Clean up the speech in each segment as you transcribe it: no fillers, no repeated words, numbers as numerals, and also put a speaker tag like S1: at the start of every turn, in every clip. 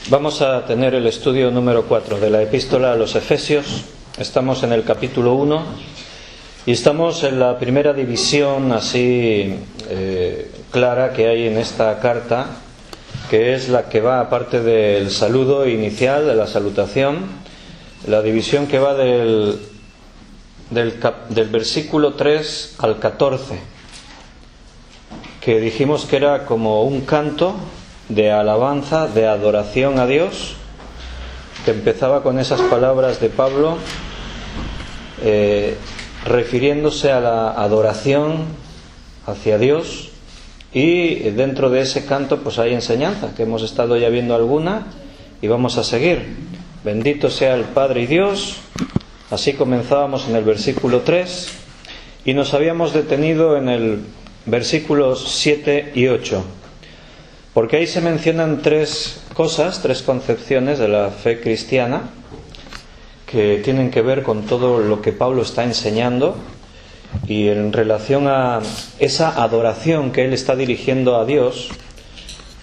S1: Vamos a tener el estudio número 4 de la Epístola a los Efesios. Estamos en el capítulo 1 y estamos en la primera división así clara que hay en esta carta, que es la que va, aparte del saludo inicial, de la salutación, la división que va del versículo 3 al 14, que dijimos que era como un canto de alabanza, de adoración a Dios, que empezaba con esas palabras de Pablo refiriéndose a la adoración hacia Dios, y dentro de ese canto pues hay enseñanza, que hemos estado ya viendo alguna y vamos a seguir. Bendito sea el Padre y Dios. Así comenzábamos en el versículo 3 y nos habíamos detenido en el versículos 7 y 8. Porque ahí se mencionan tres cosas, tres concepciones de la fe cristiana que tienen que ver con todo lo que Pablo está enseñando y en relación a esa adoración que él está dirigiendo a Dios,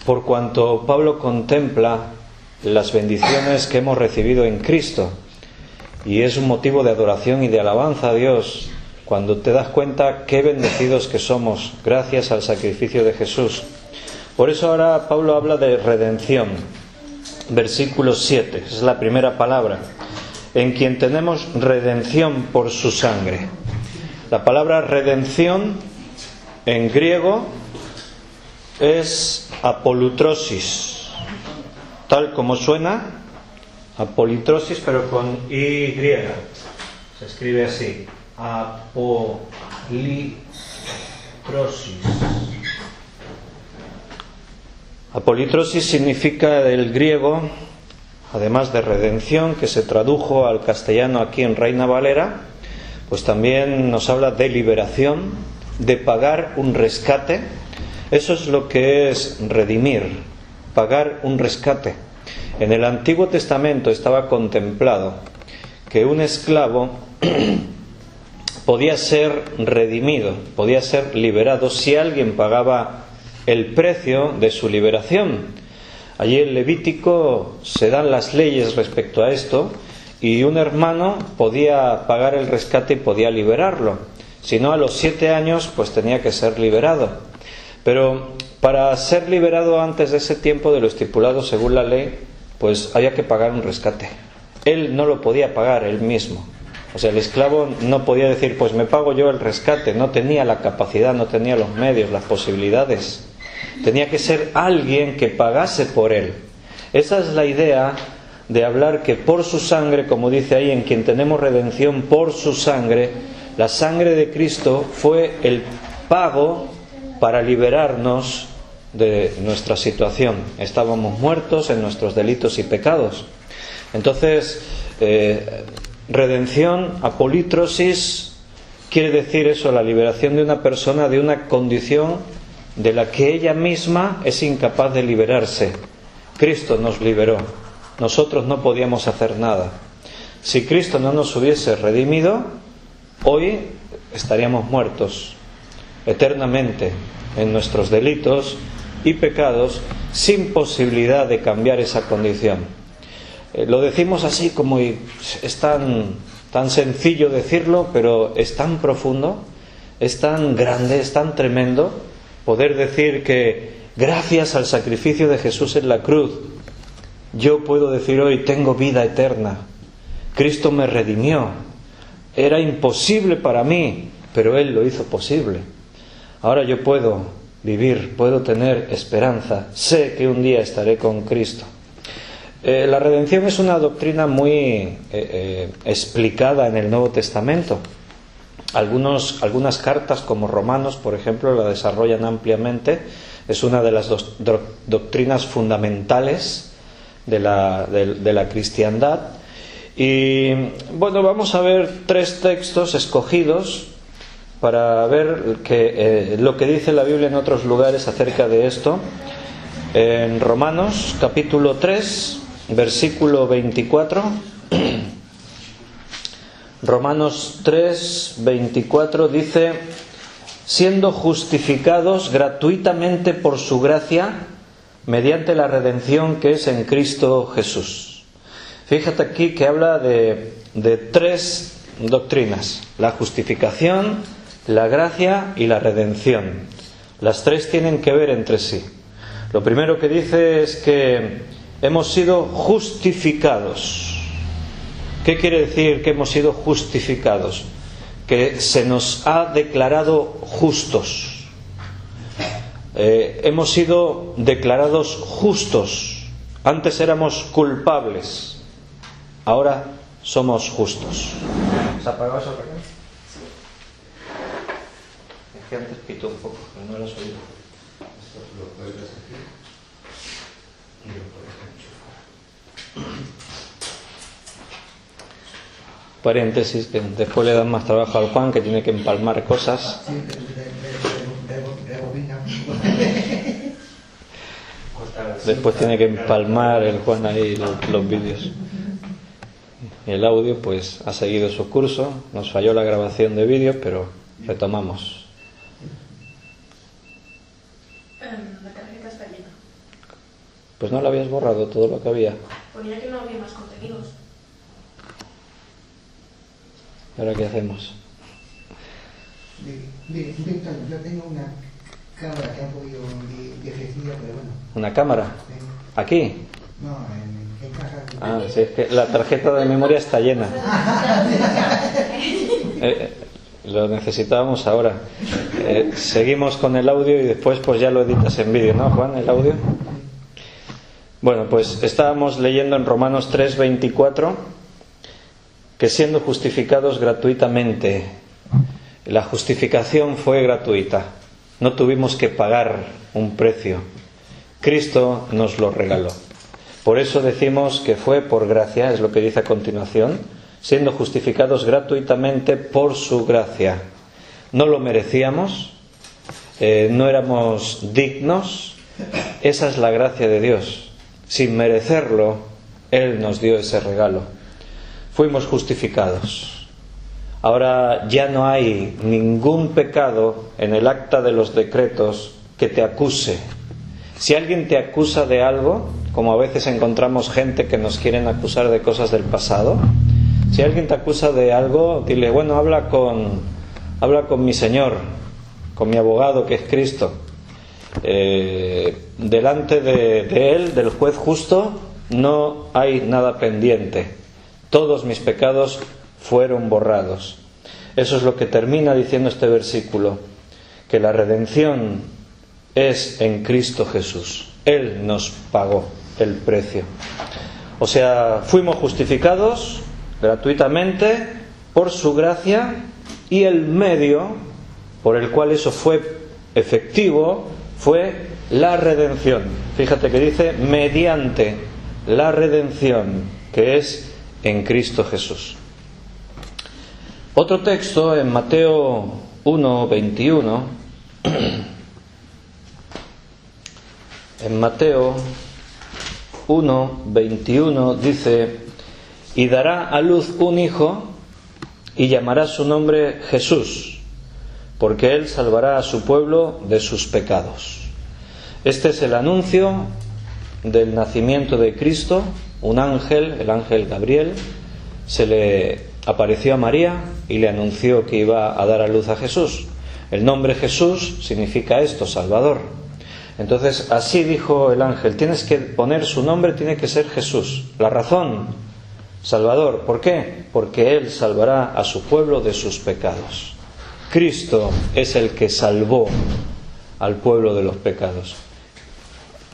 S1: por cuanto Pablo contempla las bendiciones que hemos recibido en Cristo, y es un motivo de adoración y de alabanza a Dios cuando te das cuenta qué bendecidos que somos gracias al sacrificio de Jesús. Por eso ahora Pablo habla de redención. Versículo 7, es la primera palabra. En quien tenemos redención por su sangre. La palabra redención en griego es apolutrosis, tal como suena, apolitrosis, pero con Y. Se escribe así, apolitrosis. Apolitrosis significa del griego, además de redención, que se tradujo al castellano aquí en Reina Valera, pues también nos habla de liberación, de pagar un rescate. Eso es lo que es redimir, pagar un rescate. En el Antiguo Testamento estaba contemplado que un esclavo podía ser redimido, podía ser liberado si alguien pagaba el precio de su liberación. Allí en Levítico se dan las leyes respecto a esto, y un hermano podía pagar el rescate y podía liberarlo. Si no, a los 7 años pues tenía que ser liberado. Pero para ser liberado antes de ese tiempo, de lo estipulado según la ley, pues había que pagar un rescate. Él no lo podía pagar él mismo. O sea, el esclavo no podía decir, pues me pago yo el rescate. No tenía la capacidad, no tenía los medios, las posibilidades. Tenía que ser alguien que pagase por él. Esa es la idea de hablar que por su sangre, como dice ahí, en quien tenemos redención por su sangre. La sangre de Cristo fue el pago para liberarnos de nuestra situación. Estábamos muertos en nuestros delitos y pecados. Entonces, redención, apolitrosis, quiere decir eso, la liberación de una persona de una condición de la que ella misma es incapaz de liberarse. Cristo nos liberó. Nosotros no podíamos hacer nada. Si Cristo no nos hubiese redimido, hoy estaríamos muertos eternamente en nuestros delitos y pecados, sin posibilidad de cambiar esa condición. Lo decimos así como es tan sencillo decirlo, pero es tan profundo, es tan grande, es tan tremendo poder decir que gracias al sacrificio de Jesús en la cruz, yo puedo decir hoy tengo vida eterna. Cristo me redimió. Era imposible para mí, pero Él lo hizo posible. Ahora yo puedo vivir, puedo tener esperanza. Sé que un día estaré con Cristo. La redención es una doctrina muy explicada en el Nuevo Testamento. Algunas cartas, como Romanos, por ejemplo, la desarrollan ampliamente. Es una de las doctrinas fundamentales de la cristiandad. Y bueno, vamos a ver 3 textos escogidos para ver lo que dice la Biblia en otros lugares acerca de esto. En Romanos capítulo 3, versículo 24. Romanos 3, 24 dice: siendo justificados gratuitamente por su gracia mediante la redención que es en Cristo Jesús. Fíjate aquí que habla de tres doctrinas: la justificación, la gracia y la redención. Las tres tienen que ver entre sí. Lo primero que dice es que hemos sido justificados. ¿Qué quiere decir que hemos sido justificados? Que se nos ha declarado justos. Hemos sido declarados justos. Antes éramos culpables, ahora somos justos. ¿Se ha apagado eso? Sí. Es que antes pitó un poco, pero no lo has oído. Esto lo puedes desactivar y lo puedes enchufar. Paréntesis, que después le dan más trabajo al Juan, que tiene que empalmar cosas. Después tiene que empalmar el Juan ahí los vídeos. Y el audio pues ha seguido su curso. Nos falló la grabación de vídeo, pero retomamos.
S2: La tarjeta está llena.
S1: Pues no la habías borrado todo lo que había.
S2: Ponía que no había más contenidos.
S1: ¿Y ahora qué hacemos?
S3: Víctor, yo tengo una cámara que ha podido viejecilla, pero bueno.
S1: ¿Una cámara? ¿Aquí?
S3: No, en casa.
S1: Ah, sí, es que la tarjeta de memoria está llena. Lo necesitábamos ahora. Seguimos con el audio y después pues ya lo editas en vídeo, ¿no, Juan? El audio. Bueno, pues estábamos leyendo en Romanos 3:24 que siendo justificados gratuitamente, la justificación fue gratuita. No tuvimos que pagar un precio. Cristo nos lo regaló. Por eso decimos que fue por gracia, es lo que dice a continuación, siendo justificados gratuitamente por su gracia. No lo merecíamos, no éramos dignos. Esa es la gracia de Dios. Sin merecerlo, Él nos dio ese regalo. Fuimos justificados. Ahora ya no hay ningún pecado en el acta de los decretos que te acuse. Si alguien te acusa de algo, como a veces encontramos gente que nos quieren acusar de cosas del pasado, si alguien te acusa de algo, dile, bueno, habla con mi Señor, con mi abogado que es Cristo. Delante de Él, del juez justo, no hay nada pendiente. Todos mis pecados fueron borrados. Eso es lo que termina diciendo este versículo, que la redención es en Cristo Jesús. Él nos pagó el precio. O sea, fuimos justificados gratuitamente por su gracia, y el medio por el cual eso fue efectivo fue la redención. Fíjate que dice mediante la redención que es en Cristo Jesús. Otro texto en Mateo 1:21. En Mateo 1:21 dice: y dará a luz un hijo y llamará su nombre Jesús, porque él salvará a su pueblo de sus pecados. Este es el anuncio del nacimiento de Cristo. Un ángel, el ángel Gabriel, se le apareció a María y le anunció que iba a dar a luz a Jesús. El nombre Jesús significa esto, Salvador. Entonces así dijo el ángel, tienes que poner su nombre, tiene que ser Jesús. La razón, Salvador. ¿Por qué? Porque Él salvará a su pueblo de sus pecados. Cristo es el que salvó al pueblo de los pecados.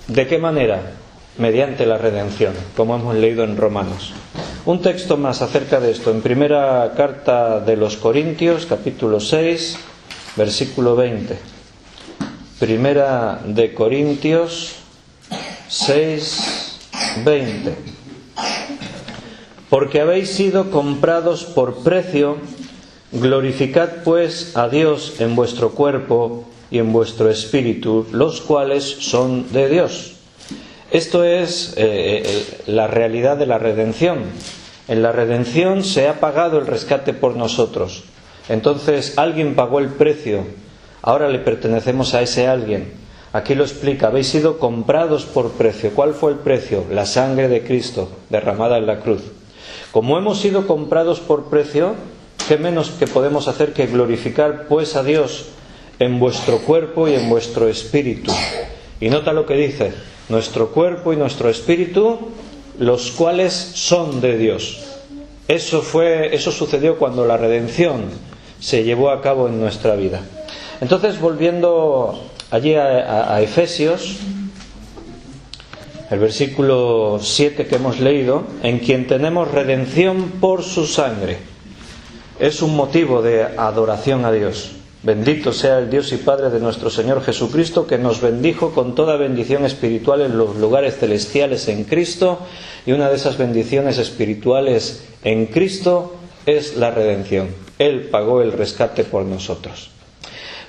S1: ¿De qué manera? Mediante la redención, como hemos leído en Romanos. Un texto más acerca de esto, en primera carta de los Corintios, capítulo 6, versículo 20. Primera de Corintios 6, 20. Porque habéis sido comprados por precio, glorificad pues a Dios en vuestro cuerpo y en vuestro espíritu, los cuales son de Dios. Esto es la realidad de la redención. En la redención se ha pagado el rescate por nosotros. Entonces alguien pagó el precio. Ahora le pertenecemos a ese alguien. Aquí lo explica: habéis sido comprados por precio. ¿Cuál fue el precio? La sangre de Cristo derramada en la cruz. Como hemos sido comprados por precio, ¿qué menos que podemos hacer que glorificar pues a Dios en vuestro cuerpo y en vuestro espíritu? Y nota lo que dice: nuestro cuerpo y nuestro espíritu, los cuales son de Dios. Eso sucedió cuando la redención se llevó a cabo en nuestra vida. Entonces, volviendo allí a Efesios, el versículo 7 que hemos leído: en quien tenemos redención por su sangre. Es un motivo de adoración a Dios. Bendito sea el Dios y Padre de nuestro Señor Jesucristo, que nos bendijo con toda bendición espiritual en los lugares celestiales en Cristo, y una de esas bendiciones espirituales en Cristo es la redención. Él pagó el rescate por nosotros.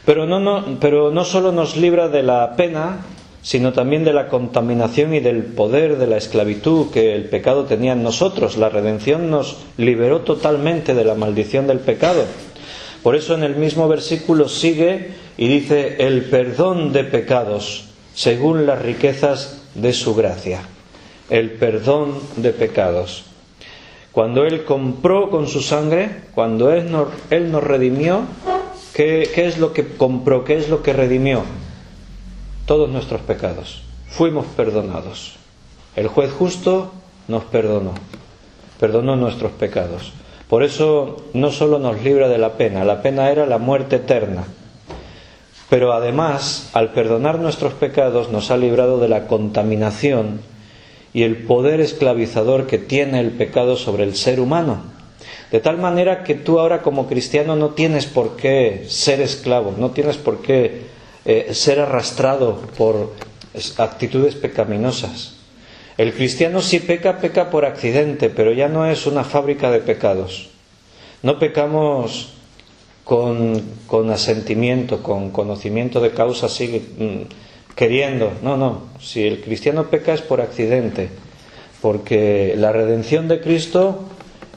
S1: Pero no solo nos libra de la pena, sino también de la contaminación y del poder de la esclavitud que el pecado tenía en nosotros. La redención nos liberó totalmente de la maldición del pecado. Por eso en el mismo versículo sigue y dice: el perdón de pecados según las riquezas de su gracia. El perdón de pecados. Cuando Él compró con su sangre, cuando Él nos redimió, ¿qué es lo que compró? ¿Qué es lo que redimió? Todos nuestros pecados. Fuimos perdonados. El juez justo nos perdonó nuestros pecados. Por eso no solo nos libra de la pena era la muerte eterna. Pero además, al perdonar nuestros pecados, nos ha librado de la contaminación y el poder esclavizador que tiene el pecado sobre el ser humano. De tal manera que tú ahora como cristiano no tienes por qué ser esclavo, no tienes por qué ser arrastrado por actitudes pecaminosas. El cristiano si peca por accidente, pero ya no es una fábrica de pecados. No pecamos con asentimiento, con conocimiento de causa, así queriendo. No. Si el cristiano peca es por accidente, porque la redención de Cristo,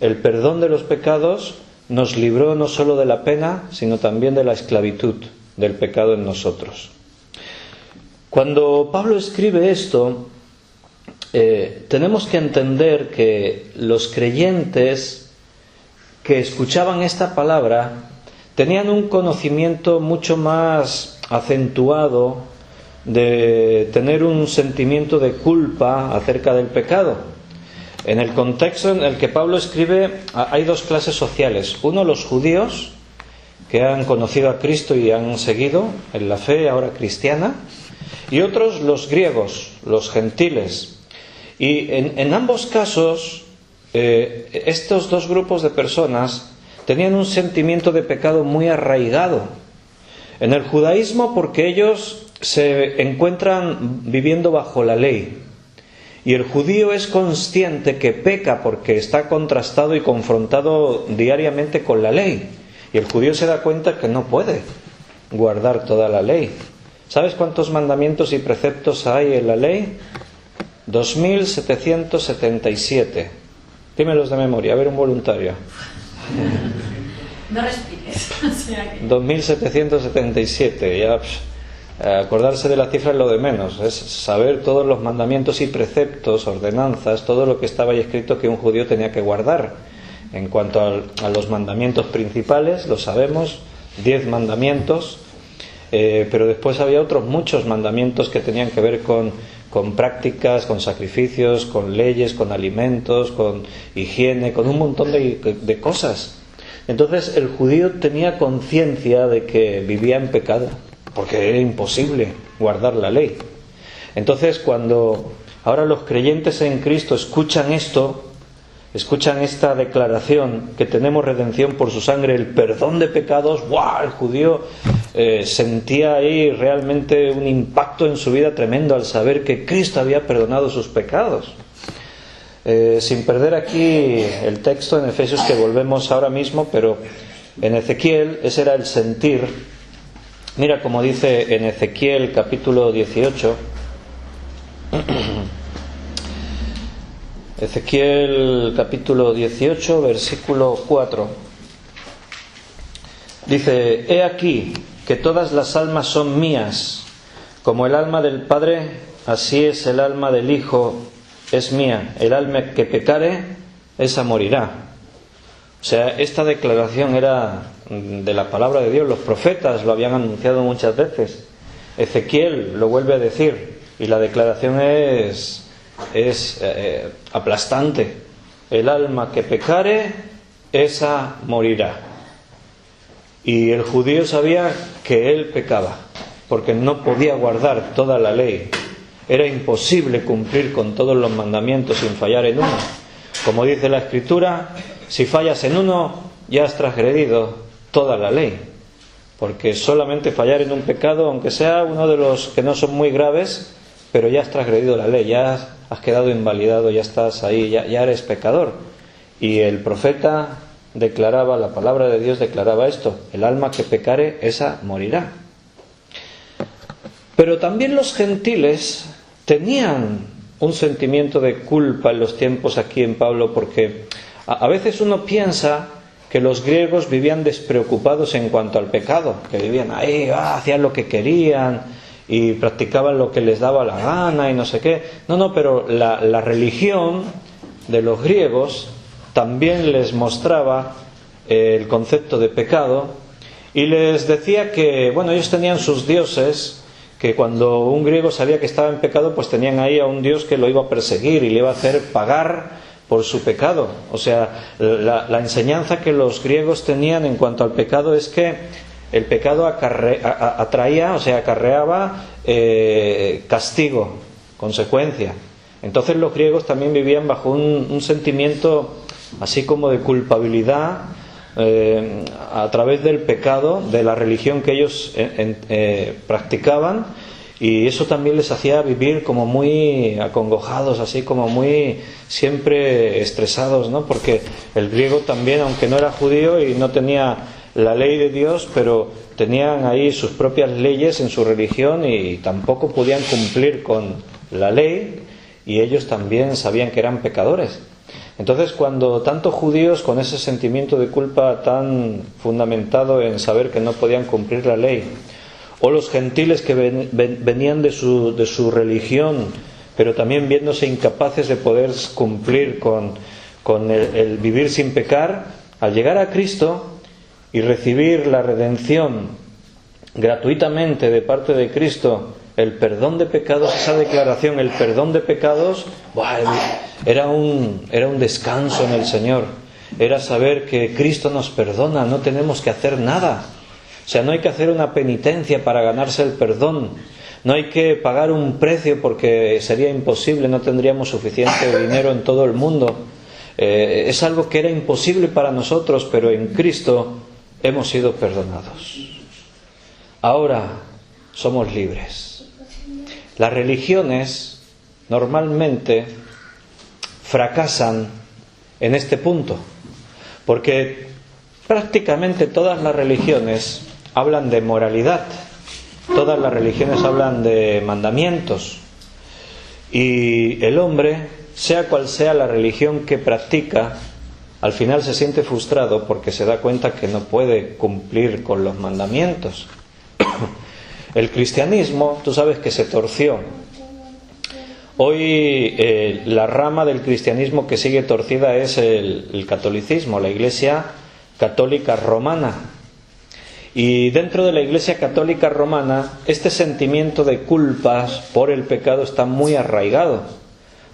S1: el perdón de los pecados, nos libró no solo de la pena, sino también de la esclavitud del pecado en nosotros. Cuando Pablo escribe esto, tenemos que entender que los creyentes que escuchaban esta palabra tenían un conocimiento mucho más acentuado de tener un sentimiento de culpa acerca del pecado. En el contexto en el que Pablo escribe hay dos clases sociales. Uno, los judíos, que han conocido a Cristo y han seguido en la fe ahora cristiana, y otros, los griegos, los gentiles. Y en ambos casos, estos dos grupos de personas tenían un sentimiento de pecado muy arraigado. En el judaísmo, porque ellos se encuentran viviendo bajo la ley. Y el judío es consciente que peca porque está contrastado y confrontado diariamente con la ley. Y el judío se da cuenta que no puede guardar toda la ley. ¿Sabes cuántos mandamientos y preceptos hay en la ley? 2777. Dímelos de memoria, a ver un voluntario.
S2: No respires. O sea que...
S1: 2777. Ya, acordarse de la cifra es lo de menos. Es saber todos los mandamientos y preceptos, ordenanzas, todo lo que estaba ahí escrito que un judío tenía que guardar. En cuanto a los mandamientos principales, lo sabemos, 10 mandamientos, pero después había otros muchos mandamientos que tenían que ver con prácticas, con sacrificios, con leyes, con alimentos, con higiene, con un montón de cosas. Entonces el judío tenía conciencia de que vivía en pecado, porque era imposible guardar la ley. Entonces cuando ahora los creyentes en Cristo escuchan esto, escuchan esta declaración que tenemos redención por su sangre, el perdón de pecados, ¡guau! El judío sentía ahí realmente un impacto en su vida tremendo al saber que Cristo había perdonado sus pecados. Sin perder aquí el texto en Efesios, que volvemos ahora mismo, pero en Ezequiel ese era el sentir. Mira como dice en Ezequiel capítulo 18. Ezequiel capítulo 18, versículo 4. Dice: He aquí que todas las almas son mías, Como el alma del Padre, así es el alma del Hijo, es mía. El alma que pecare, esa morirá. O sea, esta declaración era de la palabra de Dios. Los profetas lo habían anunciado muchas veces. Ezequiel lo vuelve a decir y la declaración es aplastante. El alma que pecare, esa morirá. Y el judío sabía que él pecaba, porque no podía guardar toda la ley. Era imposible cumplir con todos los mandamientos sin fallar en uno. Como dice la Escritura, si fallas en uno, ya has transgredido toda la ley. Porque solamente fallar en un pecado, aunque sea uno de los que no son muy graves, pero ya has transgredido la ley, ya has quedado invalidado, ya estás ahí, ya eres pecador. Y el profeta declaraba, la palabra de Dios declaraba esto: el alma que pecare, esa morirá. Pero también los gentiles tenían un sentimiento de culpa en los tiempos aquí en Pablo, porque a veces uno piensa que los griegos vivían despreocupados en cuanto al pecado, que vivían ahí, hacían lo que querían y practicaban lo que les daba la gana y no sé qué. No, pero la religión de los griegos también les mostraba el concepto de pecado y les decía que, bueno, ellos tenían sus dioses, que cuando un griego sabía que estaba en pecado, pues tenían ahí a un dios que lo iba a perseguir y le iba a hacer pagar por su pecado. O sea, la enseñanza que los griegos tenían en cuanto al pecado es que el pecado acarreaba castigo, consecuencia. Entonces los griegos también vivían bajo un sentimiento así como de culpabilidad a través del pecado, de la religión que ellos practicaban, y eso también les hacía vivir como muy acongojados, así como muy siempre estresados, ¿no? Porque el griego también, aunque no era judío y no tenía la ley de Dios, pero tenían ahí sus propias leyes en su religión y tampoco podían cumplir con la ley, y ellos también sabían que eran pecadores. Entonces, cuando tantos judíos con ese sentimiento de culpa tan fundamentado en saber que no podían cumplir la ley, o los gentiles que venían de su religión, pero también viéndose incapaces de poder cumplir con el vivir sin pecar, al llegar a Cristo y recibir la redención gratuitamente de parte de Cristo, el perdón de pecados, esa declaración, el perdón de pecados, era un descanso en el Señor. Era saber que Cristo nos perdona, no tenemos que hacer nada. O sea, no hay que hacer una penitencia para ganarse el perdón. No hay que pagar un precio porque sería imposible, no tendríamos suficiente dinero en todo el mundo. Es algo que era imposible para nosotros, pero en Cristo hemos sido perdonados. Ahora somos libres. Las religiones normalmente fracasan en este punto, porque prácticamente todas las religiones hablan de moralidad, todas las religiones hablan de mandamientos, y el hombre, sea cual sea la religión que practica, al final se siente frustrado porque se da cuenta que no puede cumplir con los mandamientos. El cristianismo, tú sabes que se torció. Hoy la rama del cristianismo que sigue torcida es el catolicismo, la Iglesia Católica Romana. Y dentro de la Iglesia Católica Romana, este sentimiento de culpas por el pecado está muy arraigado,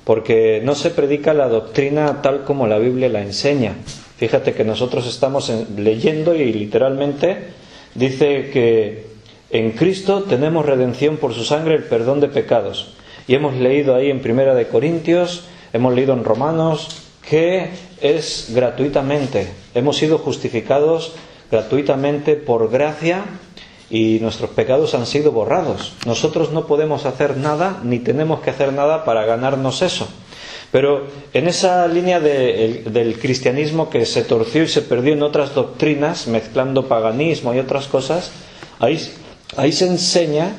S1: porque no se predica la doctrina tal como la Biblia la enseña. Fíjate que nosotros estamos leyendo y literalmente dice que en Cristo tenemos redención por su sangre, el perdón de pecados. Y hemos leído ahí en Primera de Corintios, hemos leído en Romanos, que es gratuitamente. Hemos sido justificados gratuitamente por gracia y nuestros pecados han sido borrados. Nosotros no podemos hacer nada, ni tenemos que hacer nada para ganarnos eso. Pero en esa línea del cristianismo que se torció y se perdió en otras doctrinas, mezclando paganismo y otras cosas, ahí se enseña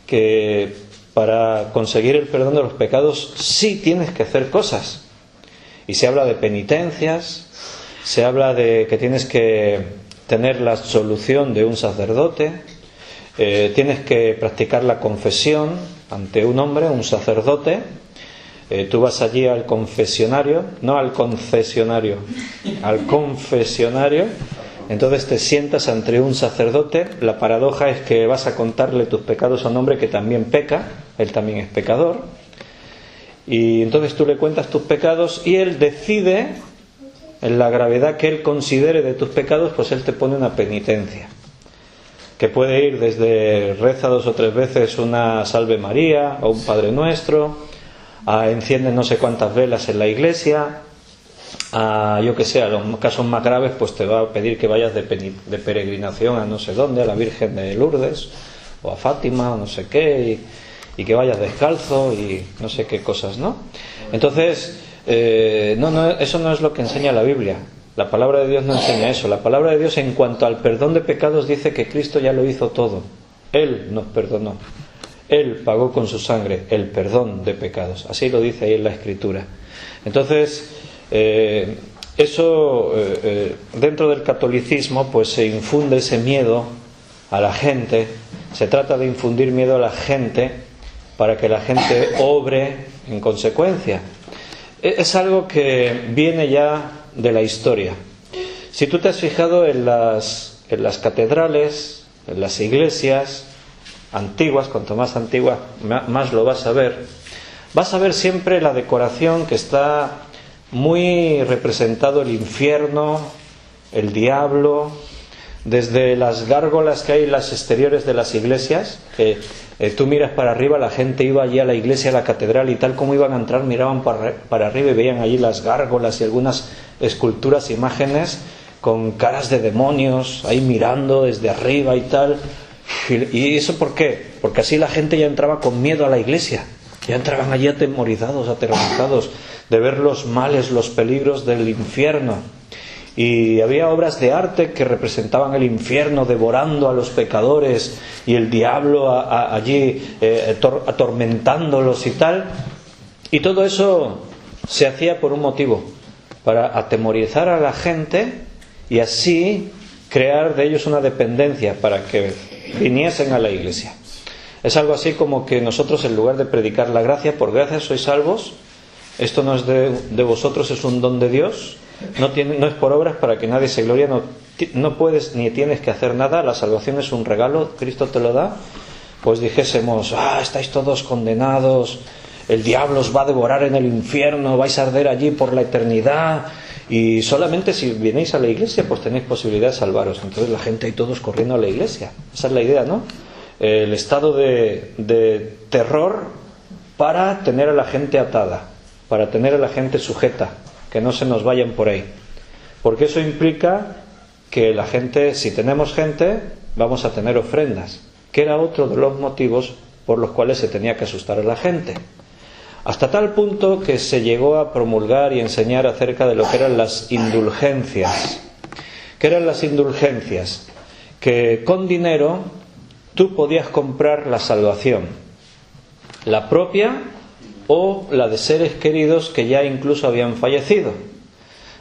S1: que para conseguir el perdón de los pecados sí tienes que hacer cosas. Y se habla de penitencias, se habla de que tienes que tener la absolución de un sacerdote, tienes que practicar la confesión ante un hombre, un sacerdote. Tú vas allí al confesionario, no al concesionario, al confesionario. Entonces te sientas ante un sacerdote. La paradoja es que vas a contarle tus pecados a un hombre que también peca, él también es pecador. Y entonces tú le cuentas tus pecados y él decide, en la gravedad que él considere de tus pecados, pues él te pone una penitencia. Que puede ir desde reza 2 o 3 veces una Salve María o un Padre Nuestro, a enciende no sé cuántas velas en la iglesia, a yo que sé, a los casos más graves pues te va a pedir que vayas de peregrinación a no sé dónde, a la Virgen de Lourdes o a Fátima o no sé qué, y que vayas descalzo y no sé qué cosas, ¿no? Entonces, eso no es lo que enseña la Biblia. La palabra de Dios no enseña eso. La palabra de Dios en cuanto al perdón de pecados dice que Cristo ya lo hizo todo. Él nos perdonó. Él pagó con su sangre el perdón de pecados. Así lo dice ahí en la Escritura. Entonces, dentro del catolicismo pues se infunde ese miedo a la gente. Se trata de infundir miedo a la gente para que la gente obre en consecuencia. Es algo que viene ya de la historia. Si tú te has fijado en las catedrales, en las iglesias antiguas, cuanto más antiguas más lo vas a ver siempre la decoración que está muy representado el infierno, el diablo, desde las gárgolas que hay en las exteriores de las iglesias, que tú miras para arriba, la gente iba allí a la iglesia, a la catedral, y tal como iban a entrar miraban para arriba y veían allí las gárgolas y algunas esculturas, imágenes con caras de demonios ahí mirando desde arriba y tal. ¿Y eso por qué? Porque así la gente ya entraba con miedo a la iglesia, ya entraban allí aterrorizados de ver los males, los peligros del infierno. Y había obras de arte que representaban el infierno devorando a los pecadores y el diablo allí atormentándolos y tal. Y todo eso se hacía por un motivo, para atemorizar a la gente y así crear de ellos una dependencia para que viniesen a la iglesia. Es algo así como que nosotros, en lugar de predicar la gracia, por gracia sois salvos, esto no es de vosotros, es un don de Dios, no es por obras para que nadie se glorie, no puedes ni tienes que hacer nada, la salvación es un regalo, Cristo te lo da. Pues dijésemos, estáis todos condenados, el diablo os va a devorar en el infierno, vais a arder allí por la eternidad, y solamente si vienéis a la iglesia pues tenéis posibilidad de salvaros. Entonces la gente ahí todos corriendo a la iglesia, esa es la idea, ¿no? El estado de terror para tener a la gente atada, para tener a la gente sujeta, que no se nos vayan por ahí, porque eso implica que la gente, si tenemos gente, vamos a tener ofrendas, que era otro de los motivos por los cuales se tenía que asustar a la gente, hasta tal punto que se llegó a promulgar y enseñar acerca de lo que eran las indulgencias. ¿Qué eran las indulgencias? Que con dinero tú podías comprar la salvación, la propia o la de seres queridos que ya incluso habían fallecido.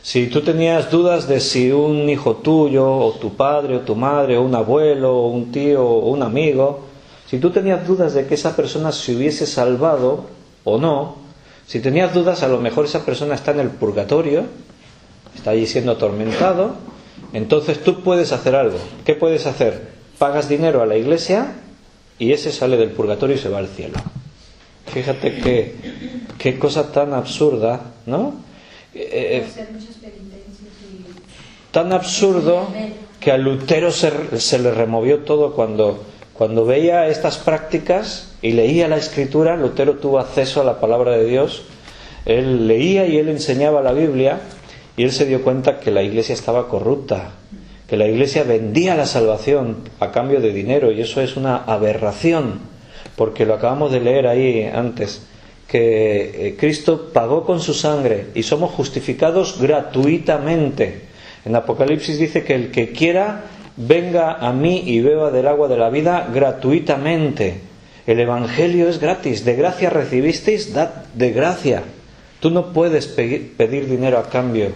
S1: Si tú tenías dudas de si un hijo tuyo, o tu padre, o tu madre, o un abuelo, o un tío, o un amigo, si tú tenías dudas de que esa persona se hubiese salvado o no, si tenías dudas, a lo mejor esa persona está en el purgatorio, está allí siendo atormentado, entonces tú puedes hacer algo. ¿Qué puedes hacer? Pagas dinero a la iglesia y ese sale del purgatorio y se va al cielo. Fíjate qué cosa tan absurda, ¿no? Tan absurdo que a Lutero se le removió todo cuando veía estas prácticas y leía la Escritura. Lutero tuvo acceso a la palabra de Dios, él leía y él enseñaba la Biblia y él se dio cuenta que la iglesia estaba corrupta, que la iglesia vendía la salvación a cambio de dinero, y eso es una aberración. Porque lo acabamos de leer ahí antes, que Cristo pagó con su sangre y somos justificados gratuitamente. En Apocalipsis dice que el que quiera venga a mí y beba del agua de la vida gratuitamente. El Evangelio es gratis, de gracia recibisteis, dad de gracia. Tú no puedes pedir dinero a cambio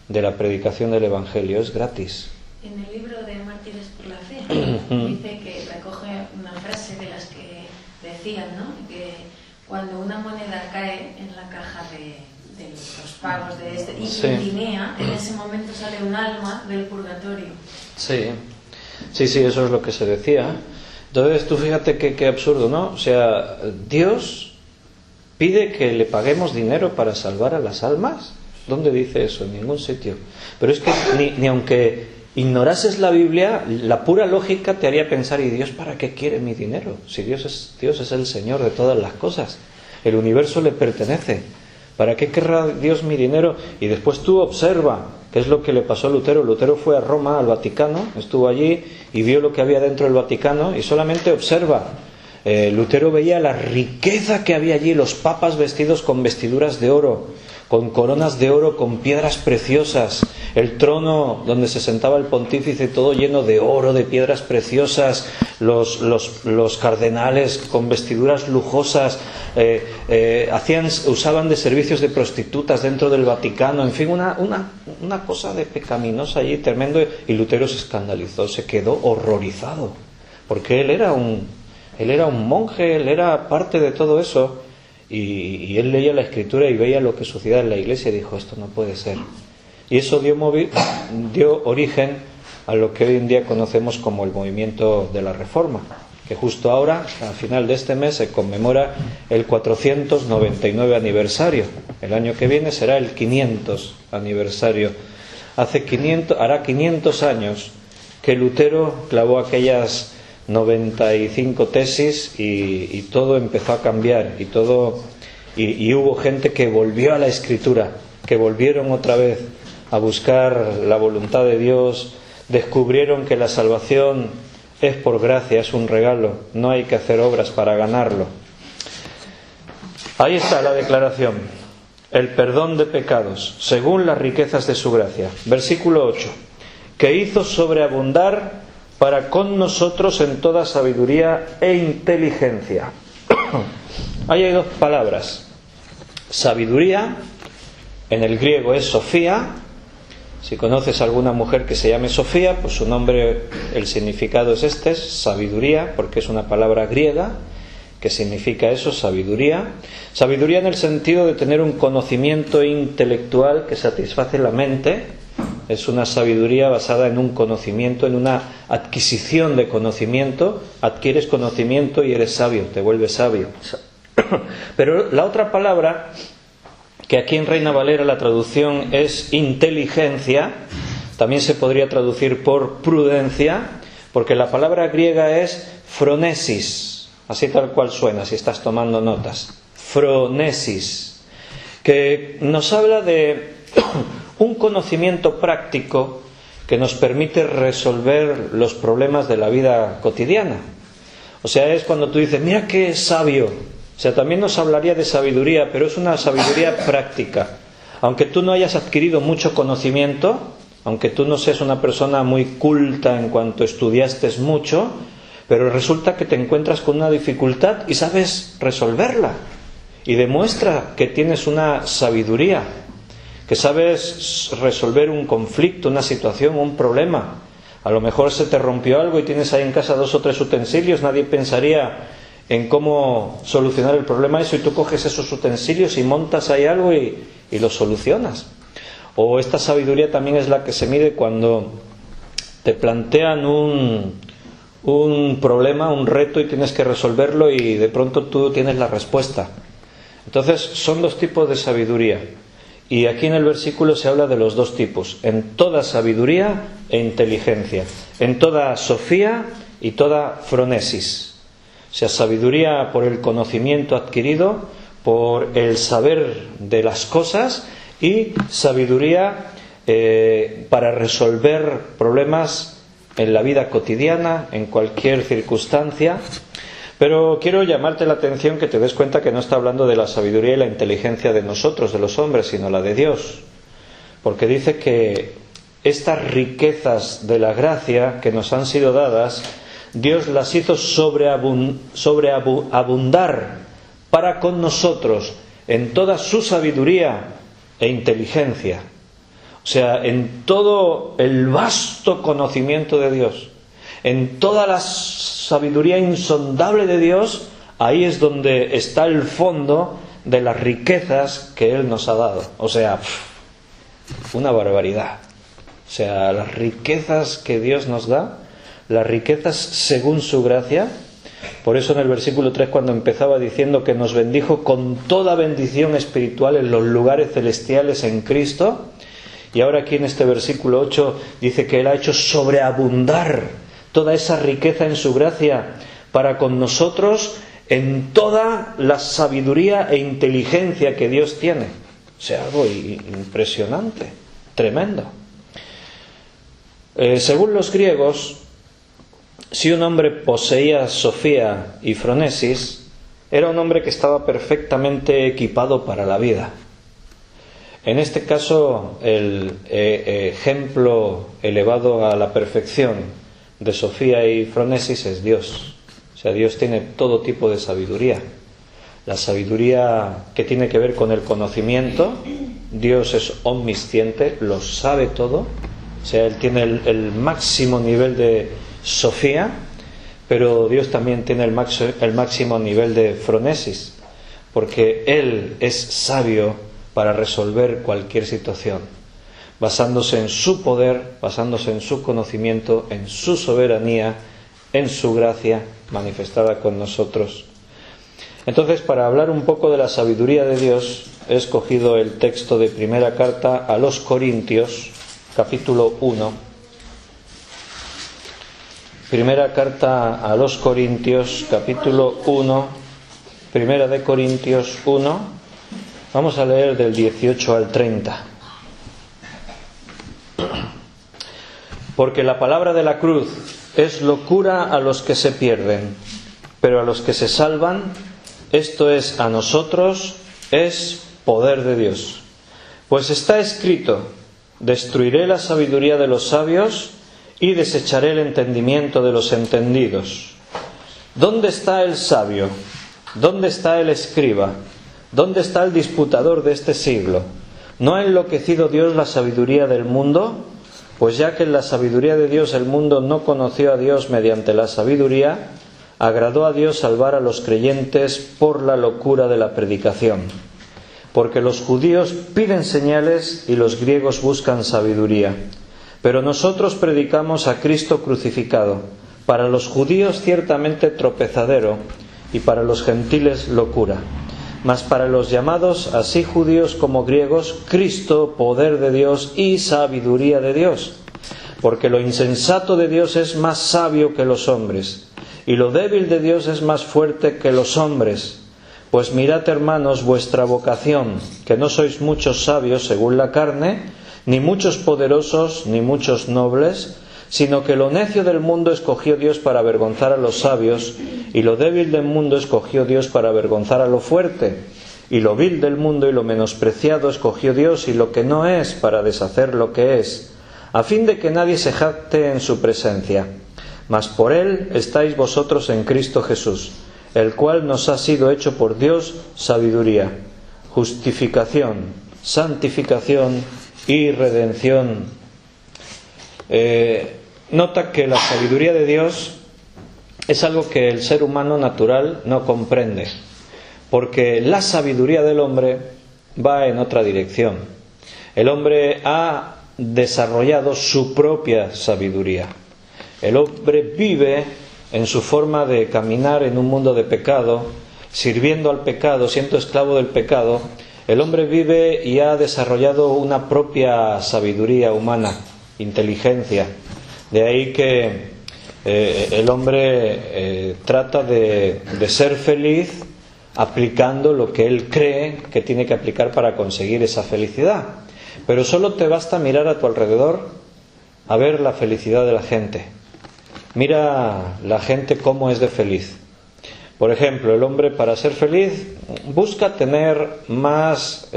S1: de la predicación del Evangelio, es gratis.
S2: En el libro de Mártires por la Fe dice que recoge una frase de las que decían, ¿no? Que cuando una moneda cae en la caja de los pagos de este y guinea, en ese momento sale un alma del purgatorio.
S1: Sí, eso es lo que se decía. Entonces tú fíjate qué absurdo, ¿no? O sea, Dios pide que le paguemos dinero para salvar a las almas. ¿Dónde dice eso? En ningún sitio. Pero es que ni aunque ignorases la Biblia, la pura lógica te haría pensar, ¿y Dios para qué quiere mi dinero? Si Dios es el Señor de todas las cosas, el universo le pertenece, ¿para qué querrá Dios mi dinero? Y después tú observa qué es lo que le pasó a Lutero. Lutero fue a Roma, al Vaticano, estuvo allí y vio lo que había dentro del Vaticano, y solamente observa. Lutero veía la riqueza que había allí, los papas vestidos con vestiduras de oro, con coronas de oro, con piedras preciosas, el trono donde se sentaba el pontífice todo lleno de oro, de piedras preciosas, los cardenales con vestiduras lujosas, usaban de servicios de prostitutas dentro del Vaticano, en fin, una cosa de pecaminosa allí tremendo. Y Lutero se escandalizó, se quedó horrorizado, porque él era un monje, él era parte de todo eso, y él leía la Escritura y veía lo que sucedía en la Iglesia y dijo, esto no puede ser. Y eso dio origen a lo que hoy en día conocemos como el movimiento de la Reforma, que justo ahora, al final de este mes, se conmemora el 499 aniversario. El año que viene será el 500 aniversario. Hará 500 años que Lutero clavó aquellas 95 tesis y todo empezó a cambiar y hubo gente que volvió a la Escritura, que volvieron otra vez a buscar la voluntad de Dios, descubrieron que la salvación es por gracia, es un regalo, no hay que hacer obras para ganarlo. Ahí está la declaración: el perdón de pecados según las riquezas de su gracia. Versículo 8: que hizo sobreabundar para con nosotros en toda sabiduría e inteligencia. Ahí hay dos palabras. Sabiduría, en el griego es Sofía. Si conoces a alguna mujer que se llame Sofía, pues su nombre, el significado es es sabiduría, porque es una palabra griega que significa eso, sabiduría. Sabiduría en el sentido de tener un conocimiento intelectual que satisface la mente. Es una sabiduría basada en un conocimiento, en una adquisición de conocimiento. Adquieres conocimiento y eres sabio, te vuelves sabio. Pero la otra palabra, que aquí en Reina Valera la traducción es inteligencia, también se podría traducir por prudencia, porque la palabra griega es phronesis, así tal cual suena si estás tomando notas. Phronesis, que nos habla de un conocimiento práctico que nos permite resolver los problemas de la vida cotidiana. O sea, es cuando tú dices, mira qué sabio. O sea, también nos hablaría de sabiduría, pero es una sabiduría práctica. Aunque tú no hayas adquirido mucho conocimiento, aunque tú no seas una persona muy culta en cuanto estudiaste mucho, pero resulta que te encuentras con una dificultad y sabes resolverla. Y demuestra que tienes una sabiduría, que sabes resolver un conflicto, una situación, un problema. A lo mejor se te rompió algo y tienes ahí en casa 2 o 3 utensilios, nadie pensaría en cómo solucionar el problema eso, y tú coges esos utensilios y montas ahí algo y lo solucionas. O esta sabiduría también es la que se mide cuando te plantean un problema, un reto, y tienes que resolverlo y de pronto tú tienes la respuesta. Entonces son dos tipos de sabiduría. Y aquí en el versículo se habla de los dos tipos: en toda sabiduría e inteligencia, en toda sofía y toda phronesis. O sea, sabiduría por el conocimiento adquirido, por el saber de las cosas, y sabiduría para resolver problemas en la vida cotidiana, en cualquier circunstancia. Pero quiero llamarte la atención, que te des cuenta que no está hablando de la sabiduría y la inteligencia de nosotros, de los hombres, sino la de Dios. Porque dice que estas riquezas de la gracia que nos han sido dadas, Dios las hizo sobreabundar para con nosotros en toda su sabiduría e inteligencia. O sea, en todo el vasto conocimiento de Dios, en toda la sabiduría insondable de Dios, ahí es donde está el fondo de las riquezas que Él nos ha dado. O sea, una barbaridad. O sea, las riquezas que Dios nos da, las riquezas según su gracia. Por eso en el versículo 3, cuando empezaba diciendo que nos bendijo con toda bendición espiritual en los lugares celestiales en Cristo, y ahora aquí en este versículo 8 dice que Él ha hecho sobreabundar toda esa riqueza en su gracia para con nosotros en toda la sabiduría e inteligencia que Dios tiene. O sea, algo impresionante, tremendo. Según los griegos, si un hombre poseía sofía y fronesis, era un hombre que estaba perfectamente equipado para la vida. En este caso, el ejemplo elevado a la perfección de sofía y fronesis es Dios. O sea, Dios tiene todo tipo de sabiduría. La sabiduría que tiene que ver con el conocimiento, Dios es omnisciente, lo sabe todo. O sea, Él tiene el máximo nivel de sofía, pero Dios también tiene el máximo nivel de fronesis, porque Él es sabio para resolver cualquier situación, basándose en su poder, basándose en su conocimiento, en su soberanía, en su gracia manifestada con nosotros. Entonces, para hablar un poco de la sabiduría de Dios, he escogido el texto de primera carta a los Corintios, capítulo 1. Primera carta a los Corintios, capítulo 1, Primera de Corintios 1. Vamos a leer del 18 al 30. Porque la palabra de la cruz es locura a los que se pierden, pero a los que se salvan, esto es, a nosotros, es poder de Dios. Pues está escrito: destruiré la sabiduría de los sabios y desecharé el entendimiento de los entendidos. ¿Dónde está el sabio? ¿Dónde está el escriba? ¿Dónde está el disputador de este siglo? ¿No ha enloquecido Dios la sabiduría del mundo? Pues ya que en la sabiduría de Dios el mundo no conoció a Dios mediante la sabiduría, agradó a Dios salvar a los creyentes por la locura de la predicación. Porque los judíos piden señales y los griegos buscan sabiduría. Pero nosotros predicamos a Cristo crucificado, para los judíos ciertamente tropezadero y para los gentiles locura. Mas para los llamados, así judíos como griegos, Cristo, poder de Dios y sabiduría de Dios. Porque lo insensato de Dios es más sabio que los hombres, y lo débil de Dios es más fuerte que los hombres. Pues mirad, hermanos, vuestra vocación, que no sois muchos sabios según la carne, ni muchos poderosos, ni muchos nobles, sino que lo necio del mundo escogió Dios para avergonzar a los sabios, y lo débil del mundo escogió Dios para avergonzar a lo fuerte, y lo vil del mundo y lo menospreciado escogió Dios, y lo que no es, para deshacer lo que es, a fin de que nadie se jacte en su presencia. Mas por Él estáis vosotros en Cristo Jesús, el cual nos ha sido hecho por Dios sabiduría, justificación, santificación y redención. Nota que la sabiduría de Dios es algo que el ser humano natural no comprende, porque la sabiduría del hombre va en otra dirección. El hombre ha desarrollado su propia sabiduría. El hombre vive en su forma de caminar en un mundo de pecado, sirviendo al pecado, siendo esclavo del pecado. El hombre vive y ha desarrollado una propia sabiduría humana, inteligencia. De ahí que el hombre trata de ser feliz aplicando lo que él cree que tiene que aplicar para conseguir esa felicidad. Pero solo te basta mirar a tu alrededor a ver la felicidad de la gente. Mira la gente cómo es de feliz. Por ejemplo, el hombre, para ser feliz, busca tener más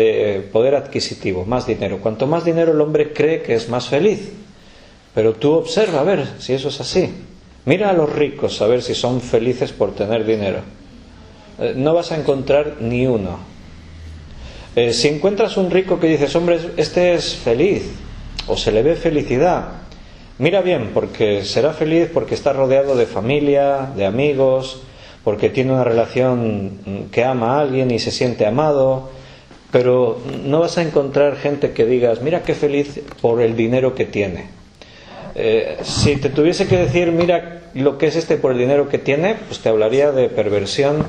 S1: poder adquisitivo, más dinero. Cuanto más dinero el hombre cree que es más feliz. Pero tú observa a ver si eso es así. Mira a los ricos a ver si son felices por tener dinero. No vas a encontrar ni uno. Si encuentras un rico que dices, hombre, este es feliz, o se le ve felicidad, mira bien, porque será feliz porque está rodeado de familia, de amigos, porque tiene una relación que ama a alguien y se siente amado, pero no vas a encontrar gente que digas, mira qué feliz por el dinero que tiene. Si te tuviese que decir, mira lo que es este por el dinero que tiene, pues te hablaría de perversión.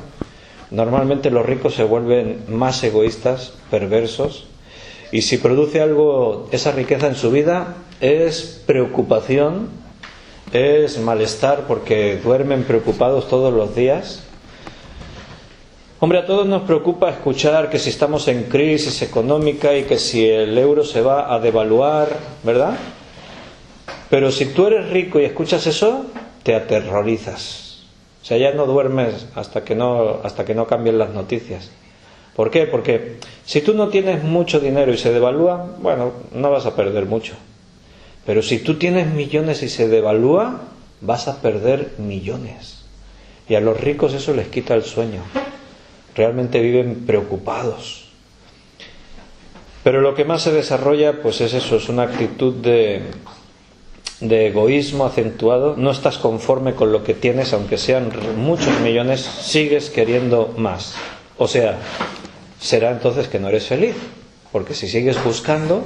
S1: Normalmente los ricos se vuelven más egoístas, perversos, y si produce algo, esa riqueza en su vida, es preocupación, es malestar porque duermen preocupados todos los días. Hombre, a todos nos preocupa escuchar que si estamos en crisis económica y que si el euro se va a devaluar, ¿verdad? Pero si tú eres rico y escuchas eso, te aterrorizas. O sea, ya no duermes hasta que no cambien las noticias. ¿Por qué? Porque si tú no tienes mucho dinero y se devalúa, bueno, no vas a perder mucho. Pero si tú tienes millones y se devalúa, vas a perder millones. Y a los ricos eso les quita el sueño. Realmente viven preocupados. Pero lo que más se desarrolla, pues es eso, es una actitud de egoísmo acentuado. No estás conforme con lo que tienes, aunque sean muchos millones, sigues queriendo más. O sea, será entonces que no eres feliz, porque si sigues buscando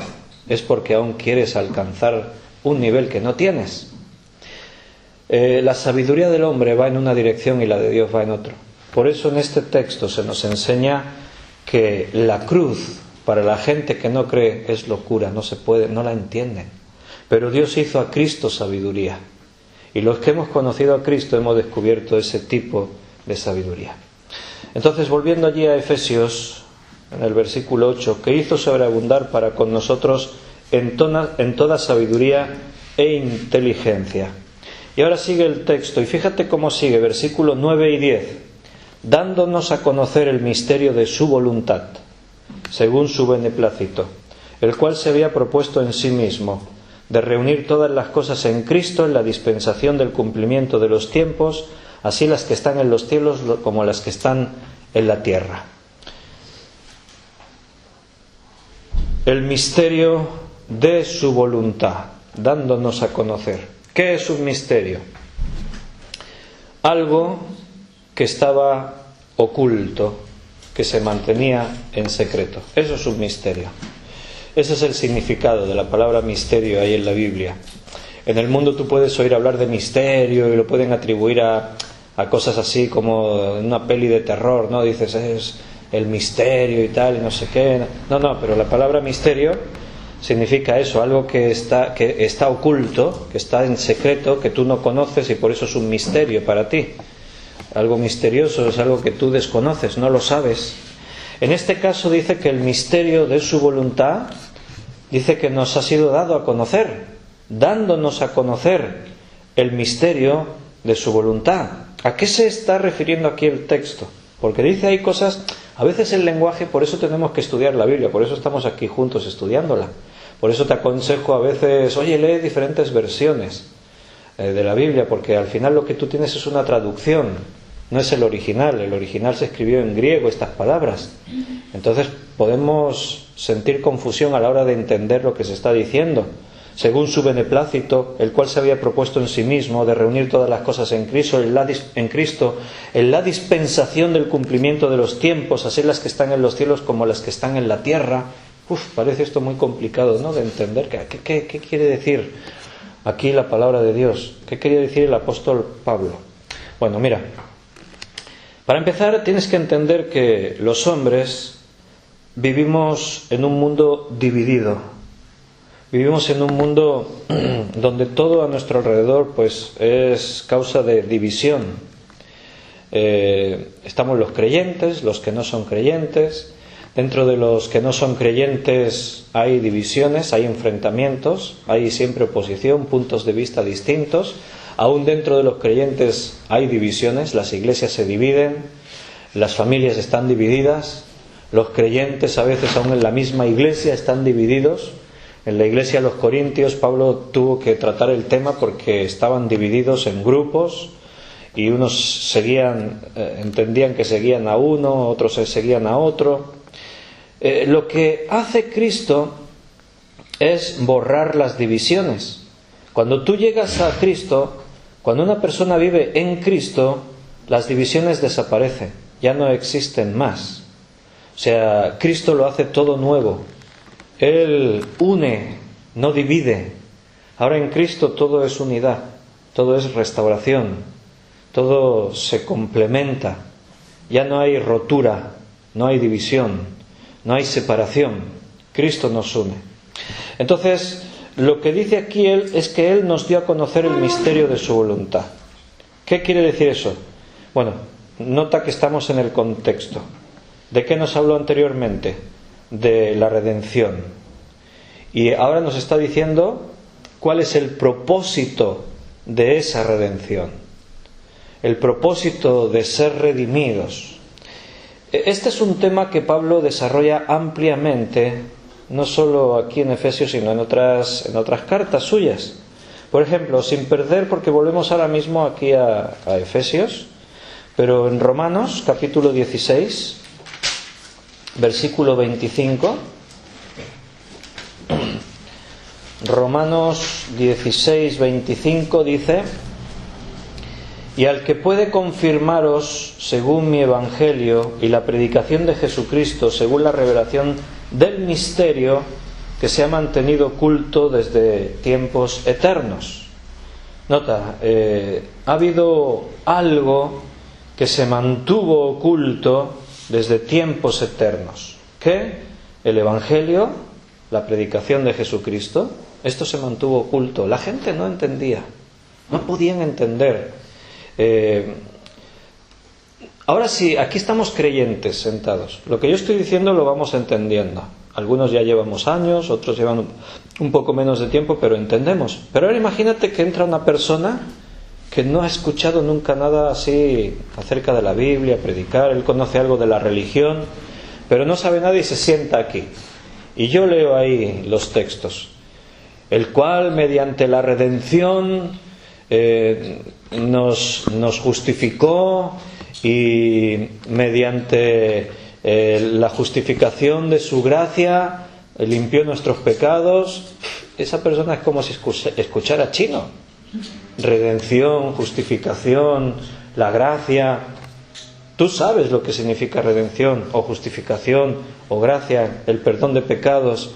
S1: es porque aún quieres alcanzar un nivel que no tienes. La sabiduría del hombre va en una dirección y la de Dios va en otro. Por eso en este texto se nos enseña que la cruz para la gente que no cree es locura, no se puede, no la entienden. Pero Dios hizo a Cristo sabiduría, y los que hemos conocido a Cristo hemos descubierto ese tipo de sabiduría. Entonces, volviendo allí a Efesios, en el versículo 8, que hizo sobreabundar para con nosotros en toda sabiduría e inteligencia. Y ahora sigue el texto, y fíjate cómo sigue, versículos 9 y 10, dándonos a conocer el misterio de su voluntad, según su beneplácito, el cual se había propuesto en sí mismo, de reunir todas las cosas en Cristo en la dispensación del cumplimiento de los tiempos, así las que están en los cielos como las que están en la tierra. El misterio de su voluntad, dándonos a conocer. ¿Qué es un misterio? Algo que estaba oculto, que se mantenía en secreto. Eso es un misterio. Ese es el significado de la palabra misterio ahí en la Biblia. En el mundo tú puedes oír hablar de misterio y lo pueden atribuir a cosas así como en una peli de terror, ¿no? Dices, es el misterio y tal, y no sé qué. No, pero la palabra misterio significa eso, algo que está oculto, que está en secreto, que tú no conoces y por eso es un misterio para ti. Algo misterioso es algo que tú desconoces, no lo sabes. En este caso dice que el misterio de su voluntad, dice que nos ha sido dado a conocer, dándonos a conocer el misterio de su voluntad. ¿A qué se está refiriendo aquí el texto? Porque dice ahí cosas, a veces el lenguaje, por eso tenemos que estudiar la Biblia, por eso estamos aquí juntos estudiándola. Por eso te aconsejo a veces, oye, lee diferentes versiones de la Biblia, porque al final lo que tú tienes es una traducción. No es el original se escribió en griego estas palabras. Entonces podemos sentir confusión a la hora de entender lo que se está diciendo. Según su beneplácito, el cual se había propuesto en sí mismo de reunir todas las cosas en Cristo, en la dispensación del cumplimiento de los tiempos, así las que están en los cielos como las que están en la tierra. Parece esto muy complicado, ¿no?, de entender. ¿Qué quiere decir aquí la palabra de Dios? ¿Qué quería decir el apóstol Pablo? Bueno, mira. Para empezar, tienes que entender que los hombres vivimos en un mundo dividido. Vivimos en un mundo donde todo a nuestro alrededor pues es causa de división. Estamos los creyentes, los que no son creyentes. Dentro de los que no son creyentes hay divisiones, hay enfrentamientos, hay siempre oposición, puntos de vista distintos. Aún dentro de los creyentes hay divisiones, las iglesias se dividen, las familias están divididas, los creyentes a veces aún en la misma iglesia están divididos. En la iglesia de los Corintios Pablo tuvo que tratar el tema porque estaban divididos en grupos y unos entendían que seguían a uno, otros seguían a otro. Lo que hace Cristo es borrar las divisiones. Cuando tú llegas a Cristo, cuando una persona vive en Cristo, las divisiones desaparecen, ya no existen más. O sea, Cristo lo hace todo nuevo. Él une, no divide. Ahora en Cristo todo es unidad, todo es restauración, todo se complementa. Ya no hay rotura, no hay división, no hay separación. Cristo nos une. Entonces, lo que dice aquí Él es que Él nos dio a conocer el misterio de su voluntad. ¿Qué quiere decir eso? Bueno, nota que estamos en el contexto. ¿De qué nos habló anteriormente? De la redención. Y ahora nos está diciendo cuál es el propósito de esa redención. El propósito de ser redimidos. Este es un tema que Pablo desarrolla ampliamente, no solo aquí en Efesios, sino en otras cartas suyas. Por ejemplo, sin perder, porque volvemos ahora mismo aquí a Efesios, pero en Romanos, capítulo 16, versículo 25. Romanos 16, 25 dice: y al que puede confirmaros según mi evangelio y la predicación de Jesucristo según la revelación del misterio que se ha mantenido oculto desde tiempos eternos. Nota, ha habido algo que se mantuvo oculto desde tiempos eternos. ¿Qué? El evangelio, la predicación de Jesucristo. Esto se mantuvo oculto. La gente no entendía, no podían entender. Ahora sí, aquí estamos creyentes sentados. Lo que yo estoy diciendo lo vamos entendiendo. Algunos ya llevamos años, otros llevan un poco menos de tiempo, pero entendemos. Pero ahora imagínate que entra una persona que no ha escuchado nunca nada así acerca de la Biblia, predicar. Él conoce algo de la religión, pero no sabe nada y se sienta aquí. Y yo leo ahí los textos. El cual, mediante la redención, nos justificó, y mediante la justificación de su gracia limpió nuestros pecados. Esa persona es como si escuchara chino. Redención, justificación, la gracia. Tú sabes lo que significa redención o justificación o gracia, el perdón de pecados,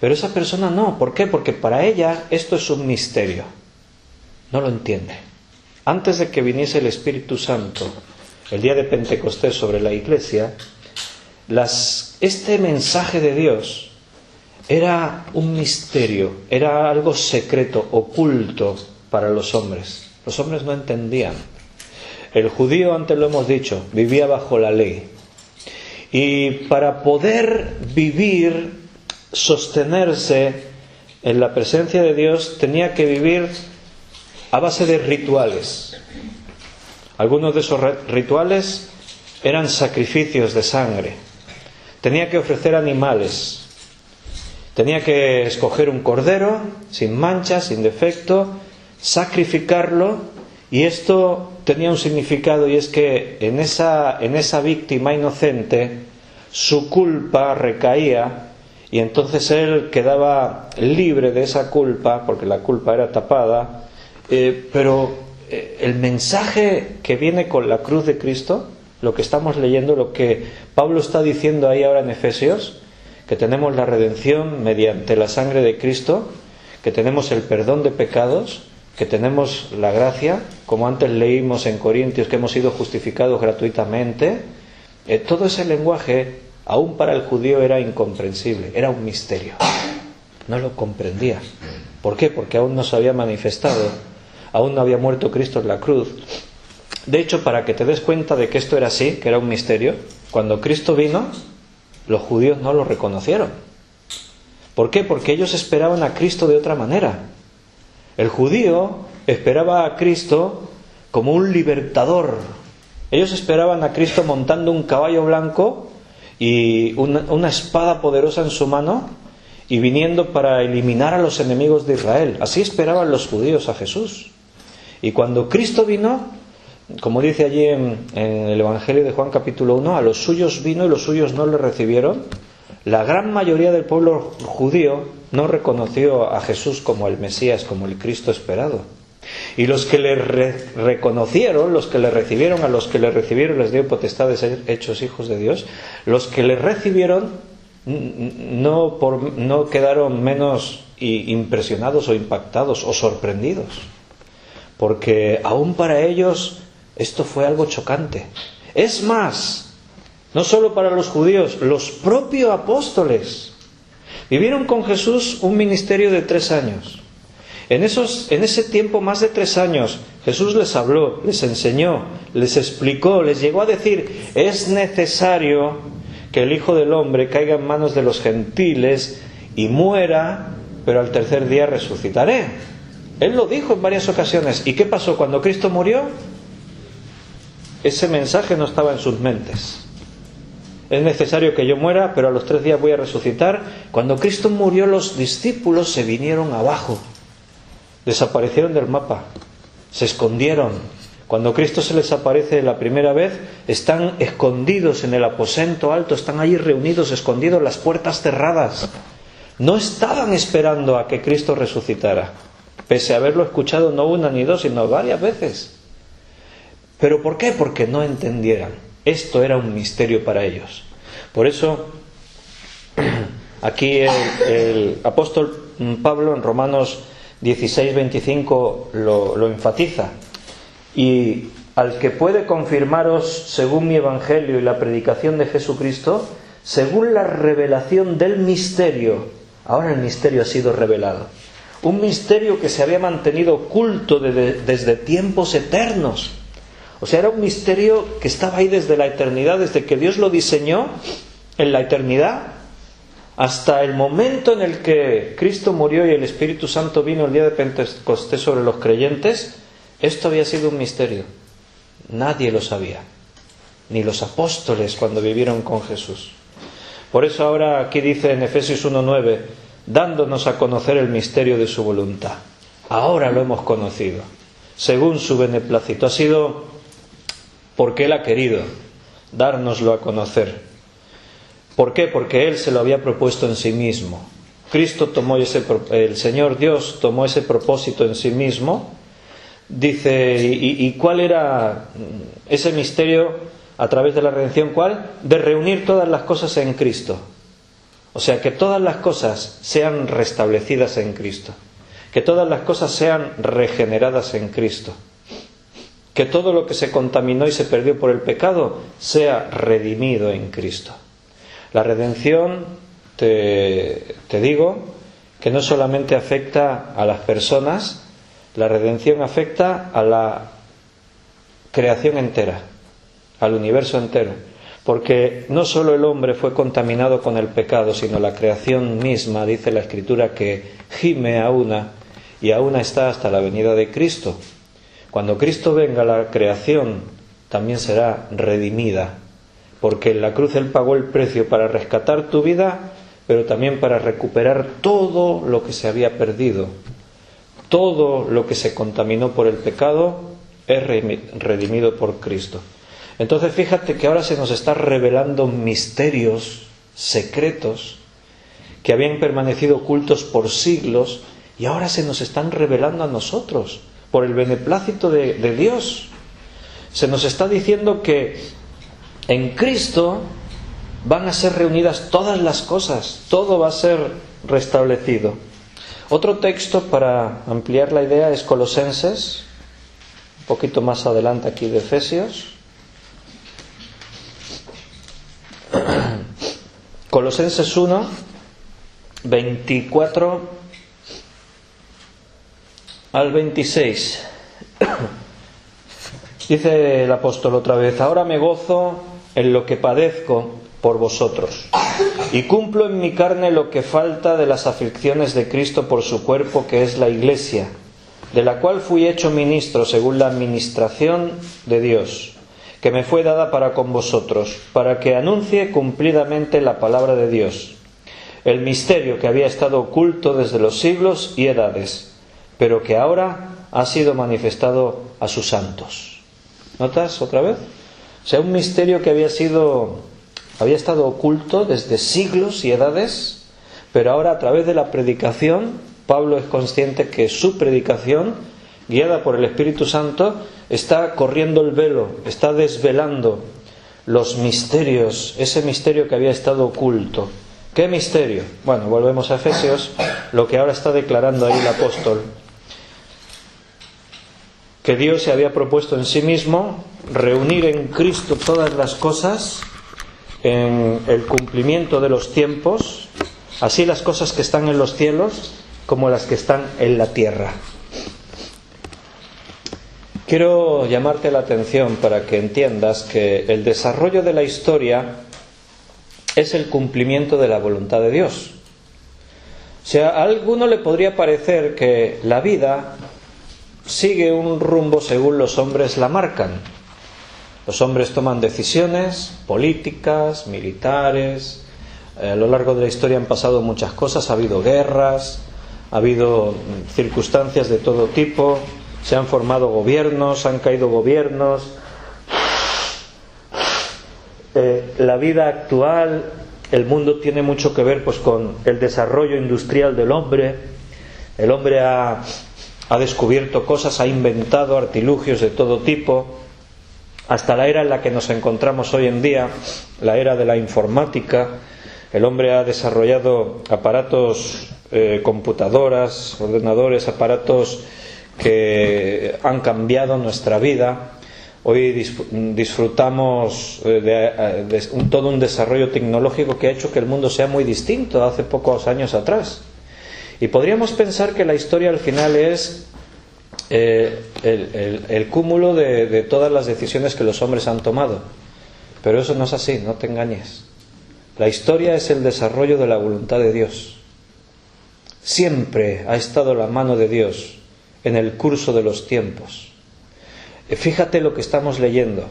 S1: pero esa persona no. ¿Por qué? Porque para ella esto es un misterio. No lo entiende. Antes de que viniese el Espíritu Santo, el día de Pentecostés sobre la iglesia, este mensaje de Dios era un misterio, era algo secreto, oculto para los hombres. Los hombres no entendían. El judío, antes lo hemos dicho, vivía bajo la ley. Y para poder vivir, sostenerse en la presencia de Dios, tenía que vivir a base de rituales. Algunos de esos rituales eran sacrificios de sangre. Tenía que ofrecer animales. Tenía que escoger un cordero sin mancha, sin defecto, sacrificarlo, y esto tenía un significado, y es que en esa víctima inocente su culpa recaía, y entonces él quedaba libre de esa culpa, porque la culpa era tapada. Pero el mensaje que viene con la cruz de Cristo, lo que estamos leyendo, lo que Pablo está diciendo ahí ahora en Efesios, que tenemos la redención mediante la sangre de Cristo, que tenemos el perdón de pecados, que tenemos la gracia, como antes leímos en Corintios, que hemos sido justificados gratuitamente. Todo ese lenguaje, aún para el judío, era incomprensible, era un misterio. No lo comprendía. ¿Por qué? Porque aún no se había manifestado, aún no había muerto Cristo en la cruz. De hecho, para que te des cuenta de que esto era así, que era un misterio, cuando Cristo vino, los judíos no lo reconocieron. ¿Por qué? Porque ellos esperaban a Cristo de otra manera. El judío esperaba a Cristo como un libertador. Ellos esperaban a Cristo montando un caballo blanco y una espada poderosa en su mano, y viniendo para eliminar a los enemigos de Israel. Así esperaban los judíos a Jesús. Y cuando Cristo vino, como dice allí en el Evangelio de Juan capítulo 1, a los suyos vino y los suyos no le recibieron. La gran mayoría del pueblo judío no reconoció a Jesús como el Mesías, como el Cristo esperado. Y los que le reconocieron, los que le recibieron, a los que le recibieron les dio potestad de ser hechos hijos de Dios. Los que le recibieron no quedaron menos impresionados o impactados o sorprendidos, porque aún para ellos esto fue algo chocante. Es más, no solo para los judíos, los propios apóstoles vivieron con Jesús un ministerio de 3 años. En ese tiempo, más de 3 años, Jesús les habló, les enseñó, les explicó, les llegó a decir: es necesario que el Hijo del Hombre caiga en manos de los gentiles y muera, pero al tercer día resucitaré. Él lo dijo en varias ocasiones. ¿Y qué pasó cuando Cristo murió? Ese mensaje no estaba en sus mentes. Es necesario que yo muera, pero a los 3 días voy a resucitar. Cuando Cristo murió, los discípulos se vinieron abajo. Desaparecieron del mapa, se escondieron. Cuando Cristo se les aparece la primera vez, están escondidos en el aposento alto, están allí reunidos, escondidos, las puertas cerradas. No estaban esperando a que Cristo resucitara, pese a haberlo escuchado no una ni dos, sino varias veces. ¿Pero por qué? Porque no entendieran. Esto era un misterio para ellos. Por eso, aquí el apóstol Pablo en Romanos 16:25 lo enfatiza. Y al que puede confirmaros, según mi evangelio y la predicación de Jesucristo, según la revelación del misterio. Ahora el misterio ha sido revelado. Un misterio que se había mantenido oculto desde tiempos eternos. O sea, era un misterio que estaba ahí desde la eternidad, desde que Dios lo diseñó en la eternidad, hasta el momento en el que Cristo murió y el Espíritu Santo vino el día de Pentecostés sobre los creyentes. Esto había sido un misterio. Nadie lo sabía, ni los apóstoles cuando vivieron con Jesús. Por eso ahora aquí dice en Efesios 1:9, dándonos a conocer el misterio de su voluntad. Ahora lo hemos conocido, según su beneplácito. Ha sido porque Él ha querido dárnoslo a conocer. ¿Por qué? Porque Él se lo había propuesto en sí mismo. El Señor Dios tomó ese propósito en sí mismo. Dice, ¿y cuál era ese misterio a través de la redención? ¿Cuál? De reunir todas las cosas en Cristo. O sea, que todas las cosas sean restablecidas en Cristo. Que todas las cosas sean regeneradas en Cristo. Que todo lo que se contaminó y se perdió por el pecado sea redimido en Cristo. La redención, te digo, que no solamente afecta a las personas, la redención afecta a la creación entera, al universo entero. Porque no solo el hombre fue contaminado con el pecado, sino la creación misma, dice la Escritura, que gime a una y a una está hasta la venida de Cristo. Cuando Cristo venga, la creación también será redimida. Porque en la cruz Él pagó el precio para rescatar tu vida, pero también para recuperar todo lo que se había perdido. Todo lo que se contaminó por el pecado es redimido por Cristo. Entonces fíjate que ahora se nos está revelando misterios secretos que habían permanecido ocultos por siglos y ahora se nos están revelando a nosotros por el beneplácito de Dios. Se nos está diciendo que en Cristo van a ser reunidas todas las cosas, todo va a ser restablecido. Otro texto para ampliar la idea es Colosenses, un poquito más adelante aquí de Efesios. Colosenses 1, 24 al 26. Dice el apóstol otra vez, ahora me gozo en lo que padezco por vosotros y cumplo en mi carne lo que falta de las aflicciones de Cristo por su cuerpo, que es la Iglesia, de la cual fui hecho ministro según la administración de Dios, que me fue dada para con vosotros, para que anuncie cumplidamente la palabra de Dios, el misterio que había estado oculto desde los siglos y edades, pero que ahora ha sido manifestado a sus santos. ¿Notas otra vez? O sea, un misterio que había sido había estado oculto desde siglos y edades, pero ahora a través de la predicación, Pablo es consciente que su predicación, guiada por el Espíritu Santo, está corriendo el velo, está desvelando los misterios, ese misterio que había estado oculto. ¿Qué misterio? Bueno, volvemos a Efesios, lo que ahora está declarando ahí el apóstol. Que Dios se había propuesto en sí mismo reunir en Cristo todas las cosas en el cumplimiento de los tiempos, así las cosas que están en los cielos como las que están en la tierra. Quiero llamarte la atención para que entiendas que el desarrollo de la historia es el cumplimiento de la voluntad de Dios. O sea, a alguno le podría parecer que la vida sigue un rumbo según los hombres la marcan. Los hombres toman decisiones políticas, militares. A lo largo de la historia han pasado muchas cosas, ha habido guerras, ha habido circunstancias de todo tipo. Se han formado gobiernos, han caído gobiernos. La vida actual, el mundo tiene mucho que ver pues con el desarrollo industrial del hombre. El hombre ha descubierto cosas, ha inventado artilugios de todo tipo, hasta la era en la que nos encontramos hoy en día, la era de la informática. El hombre ha desarrollado aparatos, computadoras, ordenadores, aparatos que han cambiado nuestra vida. Hoy disfrutamos de todo un desarrollo tecnológico que ha hecho que el mundo sea muy distinto a hace pocos años atrás. Y podríamos pensar que la historia al final es el cúmulo de todas las decisiones que los hombres han tomado. Pero eso no es así, no te engañes. La historia es el desarrollo de la voluntad de Dios. Siempre ha estado la mano de Dios en el curso de los tiempos. Fíjate lo que estamos leyendo.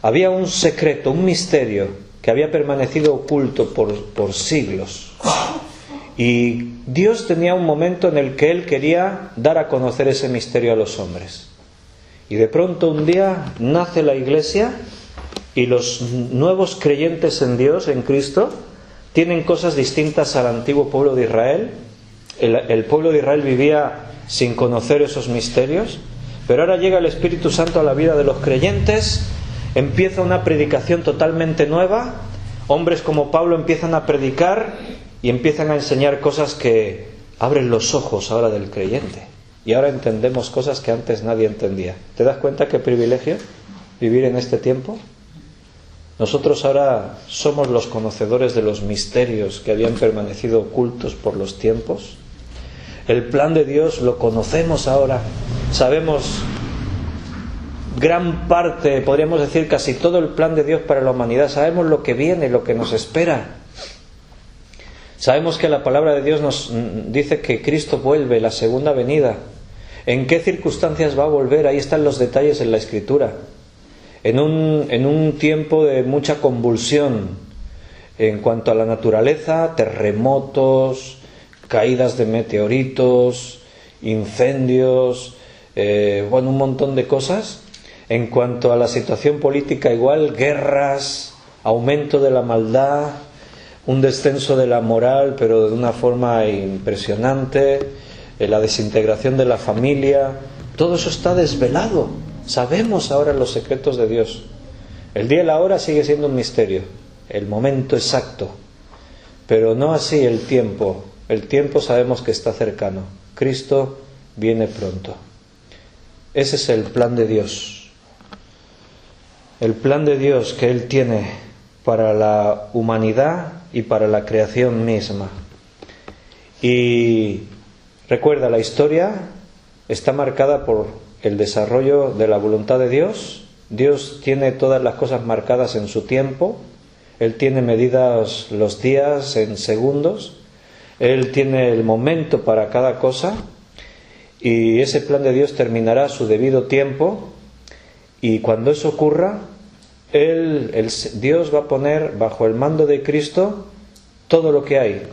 S1: Había un secreto, un misterio que había permanecido oculto por siglos. Y Dios tenía un momento en el que Él quería dar a conocer ese misterio a los hombres. Y de pronto un día nace la Iglesia y los nuevos creyentes en Dios, en Cristo, tienen cosas distintas al antiguo pueblo de Israel. El pueblo de Israel vivía sin conocer esos misterios, pero ahora llega el Espíritu Santo a la vida de los creyentes, empieza una predicación totalmente nueva, hombres como Pablo empiezan a predicar y empiezan a enseñar cosas que abren los ojos ahora del creyente, y ahora entendemos cosas que antes nadie entendía. ¿Te das cuenta qué privilegio vivir en este tiempo? Nosotros ahora somos los conocedores de los misterios que habían permanecido ocultos por los tiempos. El plan de Dios lo conocemos ahora, sabemos gran parte, podríamos decir casi todo el plan de Dios para la humanidad, sabemos lo que viene, lo que nos espera. Sabemos que la palabra de Dios nos dice que Cristo vuelve, la segunda venida. ¿En qué circunstancias va a volver? Ahí están los detalles en la Escritura. En un tiempo de mucha convulsión en cuanto a la naturaleza, terremotos, caídas de meteoritos, incendios, un montón de cosas. En cuanto a la situación política, igual, guerras, aumento de la maldad, un descenso de la moral, pero de una forma impresionante, la desintegración de la familia. Todo eso está desvelado. Sabemos ahora los secretos de Dios. El día y la hora sigue siendo un misterio, el momento exacto, pero no así el tiempo. El tiempo sabemos que está cercano. Cristo viene pronto. Ese es el plan de Dios. El plan de Dios que Él tiene para la humanidad y para la creación misma. Y recuerda, la historia está marcada por el desarrollo de la voluntad de Dios. Dios tiene todas las cosas marcadas en su tiempo. Él tiene medidas los días en segundos. Él tiene el momento para cada cosa. Y ese plan de Dios terminará a su debido tiempo. Y cuando eso ocurra, Dios va a poner bajo el mando de Cristo todo lo que hay.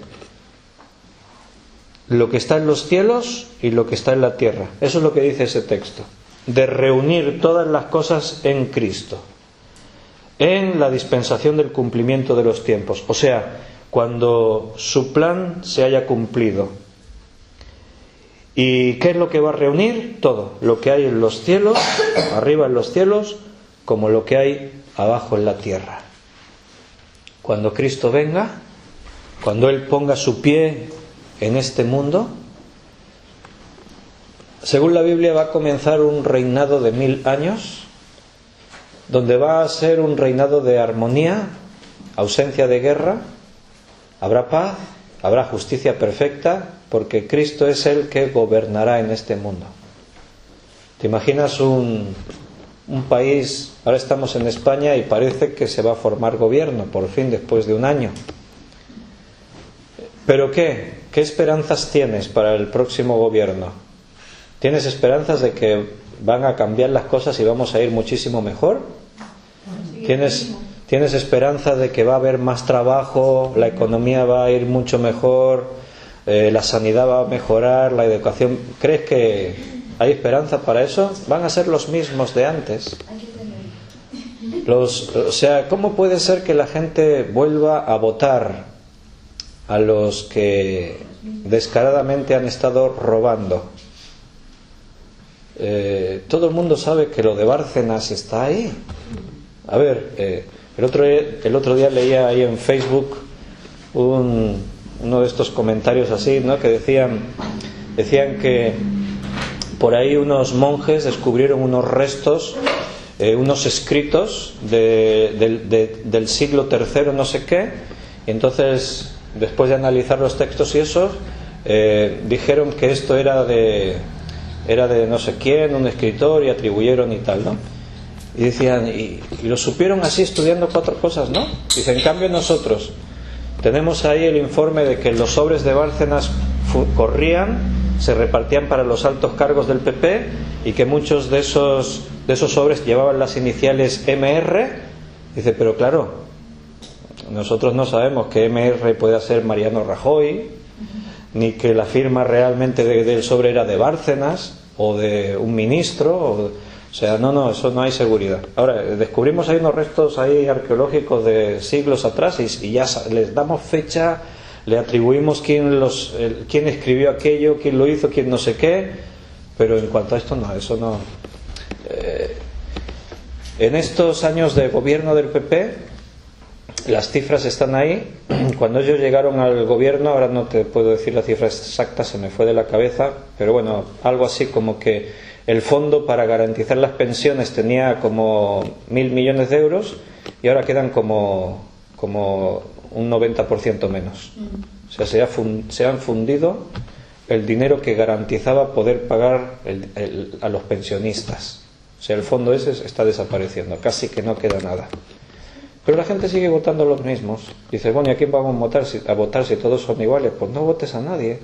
S1: Lo que está en los cielos y lo que está en la tierra. Eso es lo que dice ese texto. De reunir todas las cosas en Cristo. en la dispensación del cumplimiento de los tiempos, o sea, cuando su plan se haya cumplido. ¿Y qué es lo que va a reunir? Todo, lo que hay en los cielos, arriba en los cielos, como lo que hay abajo en la tierra. Cuando Cristo venga, cuando Él ponga su pie en este mundo, según la Biblia va a comenzar un reinado de 1000 años, donde va a ser un reinado de armonía, ausencia de guerra, habrá paz, habrá justicia perfecta, porque Cristo es el que gobernará en este mundo. ¿Te imaginas un país? Ahora estamos en España y parece que se va a formar gobierno, por fin, después de un año. ¿Pero qué? ¿Qué esperanzas tienes para el próximo gobierno? ¿Tienes esperanzas de que van a cambiar las cosas y vamos a ir muchísimo mejor? ¿Tienes esperanza de que va a haber más trabajo, la economía va a ir mucho mejor, la sanidad va a mejorar, la educación? ¿Crees que hay esperanza para eso? Van a ser los mismos de antes. O sea, ¿cómo puede ser que la gente vuelva a votar a los que descaradamente han estado robando? Todo el mundo sabe que lo de Bárcenas está ahí. A ver, el otro día leía ahí en Facebook uno de estos comentarios así, ¿no? Que decían que por ahí unos monjes descubrieron unos restos, unos escritos del siglo III no sé qué, y entonces después de analizar los textos y eso, dijeron que esto era de no sé quién, un escritor, y atribuyeron y tal, ¿no? Y decían, y lo supieron así estudiando 4 cosas, ¿no? Dice, en cambio nosotros tenemos ahí el informe de que los sobres de Bárcenas corrían, se repartían para los altos cargos del PP, y que muchos de esos sobres llevaban las iniciales MR. Dice, pero claro, nosotros no sabemos que MR pueda ser Mariano Rajoy, ni que la firma realmente del sobre era de Bárcenas o de un ministro, o sea, no, eso no hay seguridad. Ahora, descubrimos ahí unos restos ahí arqueológicos de siglos atrás y ya les damos fecha, le atribuimos quién escribió aquello, quién lo hizo, quién no sé qué, pero en cuanto a esto no, eso no. En estos años de gobierno del PP, las cifras están ahí. Cuando ellos llegaron al gobierno, ahora no te puedo decir la cifra exacta, se me fue de la cabeza, pero bueno, algo así como que el fondo para garantizar las pensiones tenía como 1.000 millones de euros y ahora quedan como un 90% menos. O sea, se han fundido el dinero que garantizaba poder pagar a los pensionistas. O sea, el fondo ese está desapareciendo, casi que no queda nada. Pero la gente sigue votando los mismos. Dice, bueno, ¿y a quién vamos a votar si todos son iguales? Pues no votes a nadie.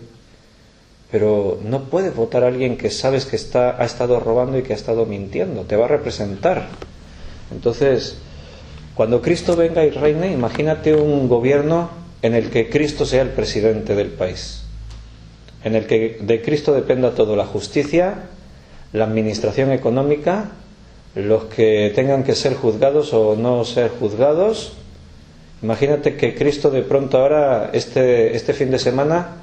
S1: Pero no puedes votar a alguien que sabes que ha estado robando y que ha estado mintiendo. Te va a representar. Entonces, cuando Cristo venga y reine, imagínate un gobierno en el que Cristo sea el presidente del país. En el que de Cristo dependa todo: la justicia, la administración económica, los que tengan que ser juzgados o no ser juzgados. Imagínate que Cristo de pronto ahora, este fin de semana,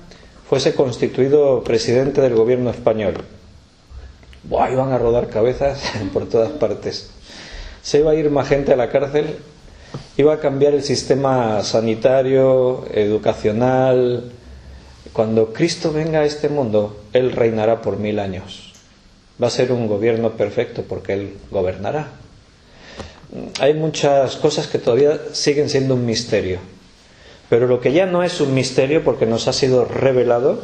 S1: fuese constituido presidente del gobierno español. ¡Buah! Iban a rodar cabezas por todas partes. Se iba a ir más gente a la cárcel, iba a cambiar el sistema sanitario, educacional. Cuando Cristo venga a este mundo, Él reinará por 1000 años. Va a ser un gobierno perfecto porque Él gobernará. Hay muchas cosas que todavía siguen siendo un misterio. Pero lo que ya no es un misterio, porque nos ha sido revelado,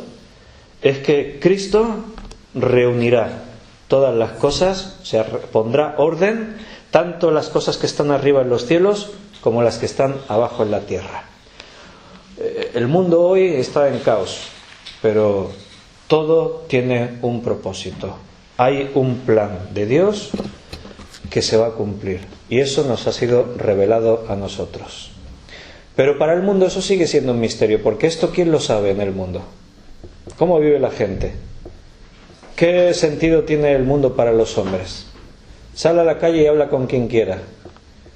S1: es que Cristo reunirá todas las cosas, o sea, pondrá orden, tanto las cosas que están arriba en los cielos como las que están abajo en la tierra. El mundo hoy está en caos, pero todo tiene un propósito. Hay un plan de Dios que se va a cumplir, y eso nos ha sido revelado a nosotros. Pero para el mundo eso sigue siendo un misterio, porque esto ¿quién lo sabe en el mundo? ¿Cómo vive la gente? ¿Qué sentido tiene el mundo para los hombres? Sale a la calle y habla con quien quiera.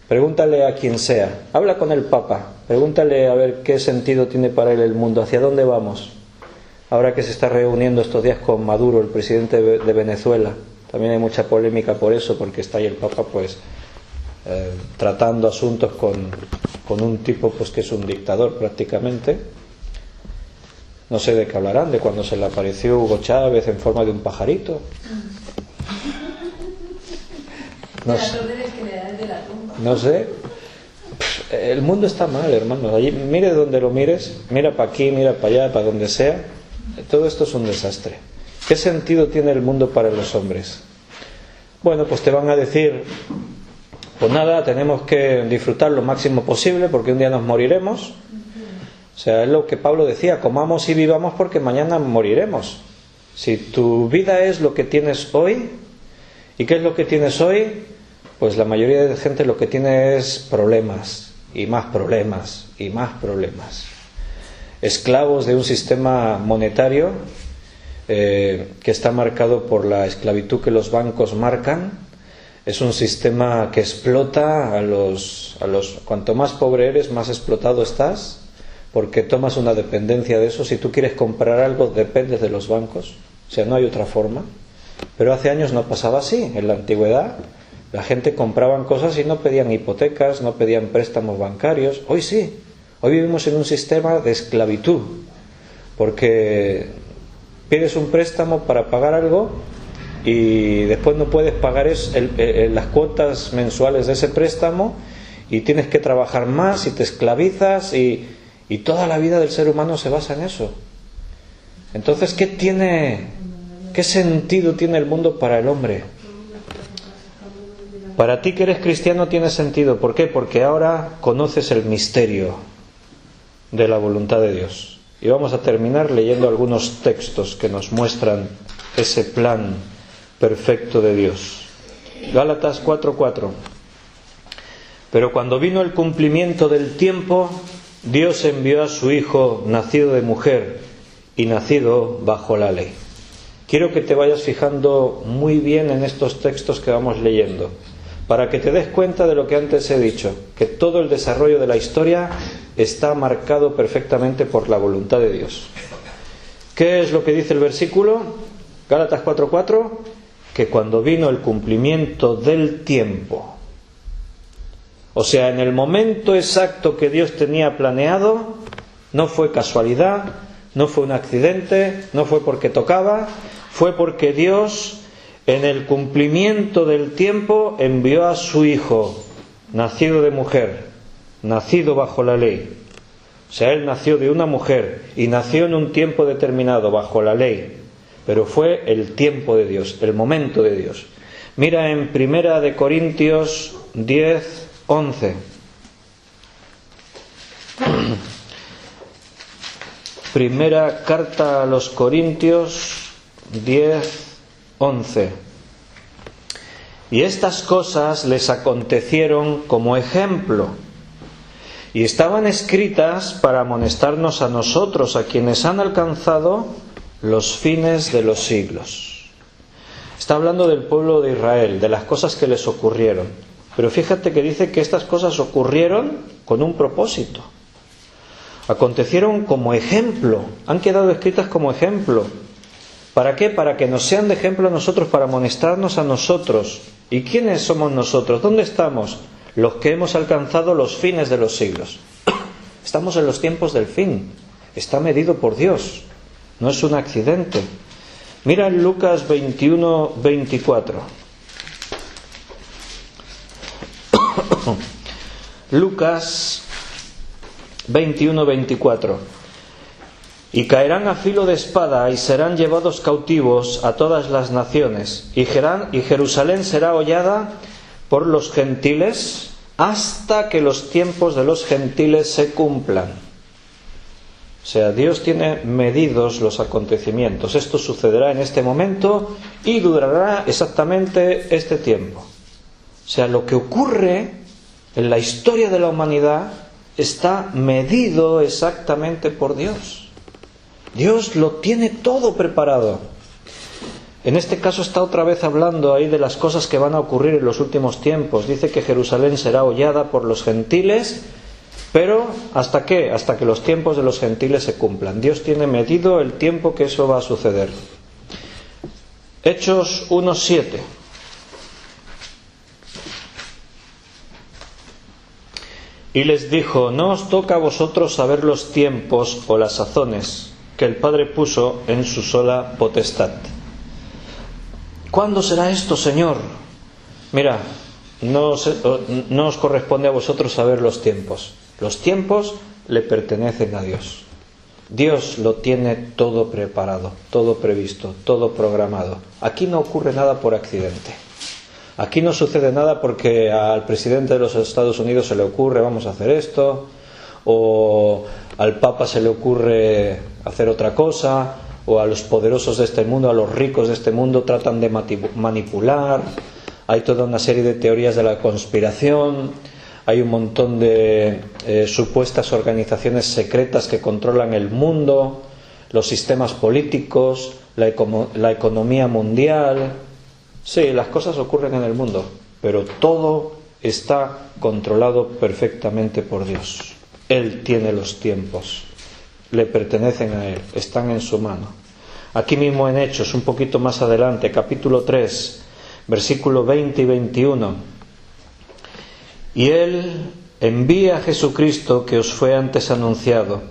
S1: Pregúntale a quien sea, habla con el Papa, pregúntale a ver qué sentido tiene para él el mundo, hacia dónde vamos. Ahora que se está reuniendo estos días con Maduro, el presidente de Venezuela, también hay mucha polémica por eso, porque está ahí el Papa pues tratando asuntos con un tipo pues que es un dictador prácticamente. No sé de qué hablarán, de cuando se le apareció Hugo Chávez en forma de un pajarito. No sé. El mundo está mal, hermanos. Allí, mire donde lo mires, mira para aquí, mira para allá, para donde sea. Todo esto es un desastre. ¿Qué sentido tiene el mundo para los hombres? Bueno, pues te van a decir, pues nada, tenemos que disfrutar lo máximo posible porque un día nos moriremos. O sea, es lo que Pablo decía, comamos y vivamos porque mañana moriremos. Si tu vida es lo que tienes hoy, ¿y qué es lo que tienes hoy? Pues la mayoría de gente lo que tiene es problemas, y más problemas, y más problemas. Esclavos de un sistema monetario que está marcado por la esclavitud que los bancos marcan. Es un sistema que explota a los cuanto más pobre eres, más explotado estás, porque tomas una dependencia de eso. Si tú quieres comprar algo, dependes de los bancos. O sea, no hay otra forma. Pero hace años no pasaba así. En la antigüedad la gente compraban cosas y no pedían hipotecas, no pedían préstamos bancarios. Hoy sí. Hoy vivimos en un sistema de esclavitud, porque pides un préstamo para pagar algo y después no puedes pagar las cuotas mensuales de ese préstamo y tienes que trabajar más y te esclavizas y toda la vida del ser humano se basa en eso. Entonces, ¿qué sentido tiene el mundo para el hombre? Para ti que eres cristiano tiene sentido. ¿Por qué? Porque ahora conoces el misterio de la voluntad de Dios. Y vamos a terminar leyendo algunos textos que nos muestran ese plan perfecto de Dios. Gálatas 4:4. Pero cuando vino el cumplimiento del tiempo, Dios envió a su Hijo, nacido de mujer y nacido bajo la ley. Quiero que te vayas fijando muy bien en estos textos que vamos leyendo, para que te des cuenta de lo que antes he dicho, que todo el desarrollo de la historia está marcado perfectamente por la voluntad de Dios. ¿Qué es lo que dice el versículo? Gálatas 4:4, que cuando vino el cumplimiento del tiempo, o sea, en el momento exacto que Dios tenía planeado, no fue casualidad, no fue un accidente, no fue porque tocaba, fue porque Dios, en el cumplimiento del tiempo, envió a su Hijo, nacido de mujer, nacido bajo la ley. O sea, Él nació de una mujer y nació en un tiempo determinado bajo la ley, pero fue el tiempo de Dios, el momento de Dios. Mira en 1 Corintios 10:11. Primera carta a los Corintios 10:11. Y estas cosas les acontecieron como ejemplo, y estaban escritas para amonestarnos a nosotros, a quienes han alcanzado los fines de los siglos. Está hablando del pueblo de Israel, de las cosas que les ocurrieron. Pero fíjate que dice que estas cosas ocurrieron con un propósito. Acontecieron como ejemplo, han quedado escritas como ejemplo. ¿Para qué? Para que nos sean de ejemplo a nosotros, para amonestarnos a nosotros. ¿Y quiénes somos nosotros? ¿Dónde estamos? Los que hemos alcanzado los fines de los siglos. Estamos en los tiempos del fin. Está medido por Dios. No es un accidente. Mira en Lucas 21:24. Lucas 21:24. Y caerán a filo de espada y serán llevados cautivos a todas las naciones, y Jerusalén será hollada por los gentiles hasta que los tiempos de los gentiles se cumplan. O sea, Dios tiene medidos los acontecimientos. Esto sucederá en este momento y durará exactamente este tiempo. O sea, lo que ocurre en la historia de la humanidad está medido exactamente por Dios. Dios lo tiene todo preparado. En este caso está otra vez hablando ahí de las cosas que van a ocurrir en los últimos tiempos. Dice que Jerusalén será hollada por los gentiles, pero ¿hasta qué? Hasta que los tiempos de los gentiles se cumplan. Dios tiene medido el tiempo que eso va a suceder. Hechos 1:7. Y les dijo: no os toca a vosotros saber los tiempos o las sazones que el Padre puso en su sola potestad. ¿Cuándo será esto, Señor? Mira, no os corresponde a vosotros saber los tiempos. Los tiempos le pertenecen a Dios. Dios lo tiene todo preparado, todo previsto, todo programado. Aquí no ocurre nada por accidente. Aquí no sucede nada porque al presidente de los Estados Unidos se le ocurre vamos a hacer esto, o al Papa se le ocurre hacer otra cosa, o a los poderosos de este mundo, a los ricos de este mundo tratan de manipular. Hay toda una serie de teorías de la conspiración, hay un montón de supuestas organizaciones secretas que controlan el mundo, los sistemas políticos, la economía mundial. Sí, las cosas ocurren en el mundo, pero todo está controlado perfectamente por Dios. Él tiene los tiempos, le pertenecen a Él, están en su mano. Aquí mismo en Hechos, un poquito más adelante, capítulo 3, versículo 20 y 21. Y Él envía a Jesucristo que os fue antes anunciado,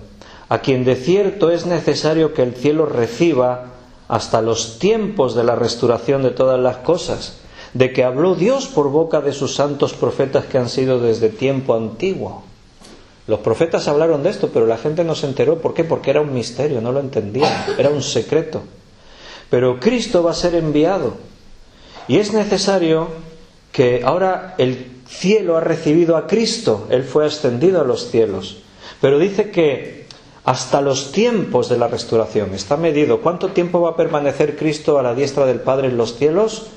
S1: a quien de cierto es necesario que el cielo reciba hasta los tiempos de la restauración de todas las cosas, de que habló Dios por boca de sus santos profetas que han sido desde tiempo antiguo. Los profetas hablaron de esto, pero la gente no se enteró. ¿Por qué? Porque era un misterio, no lo entendían, era un secreto. Pero Cristo va a ser enviado, y es necesario que ahora el cielo ha recibido a Cristo, Él fue ascendido a los cielos, pero dice que hasta los tiempos de la restauración está medido. ¿Cuánto tiempo va a permanecer Cristo a la diestra del Padre en los cielos?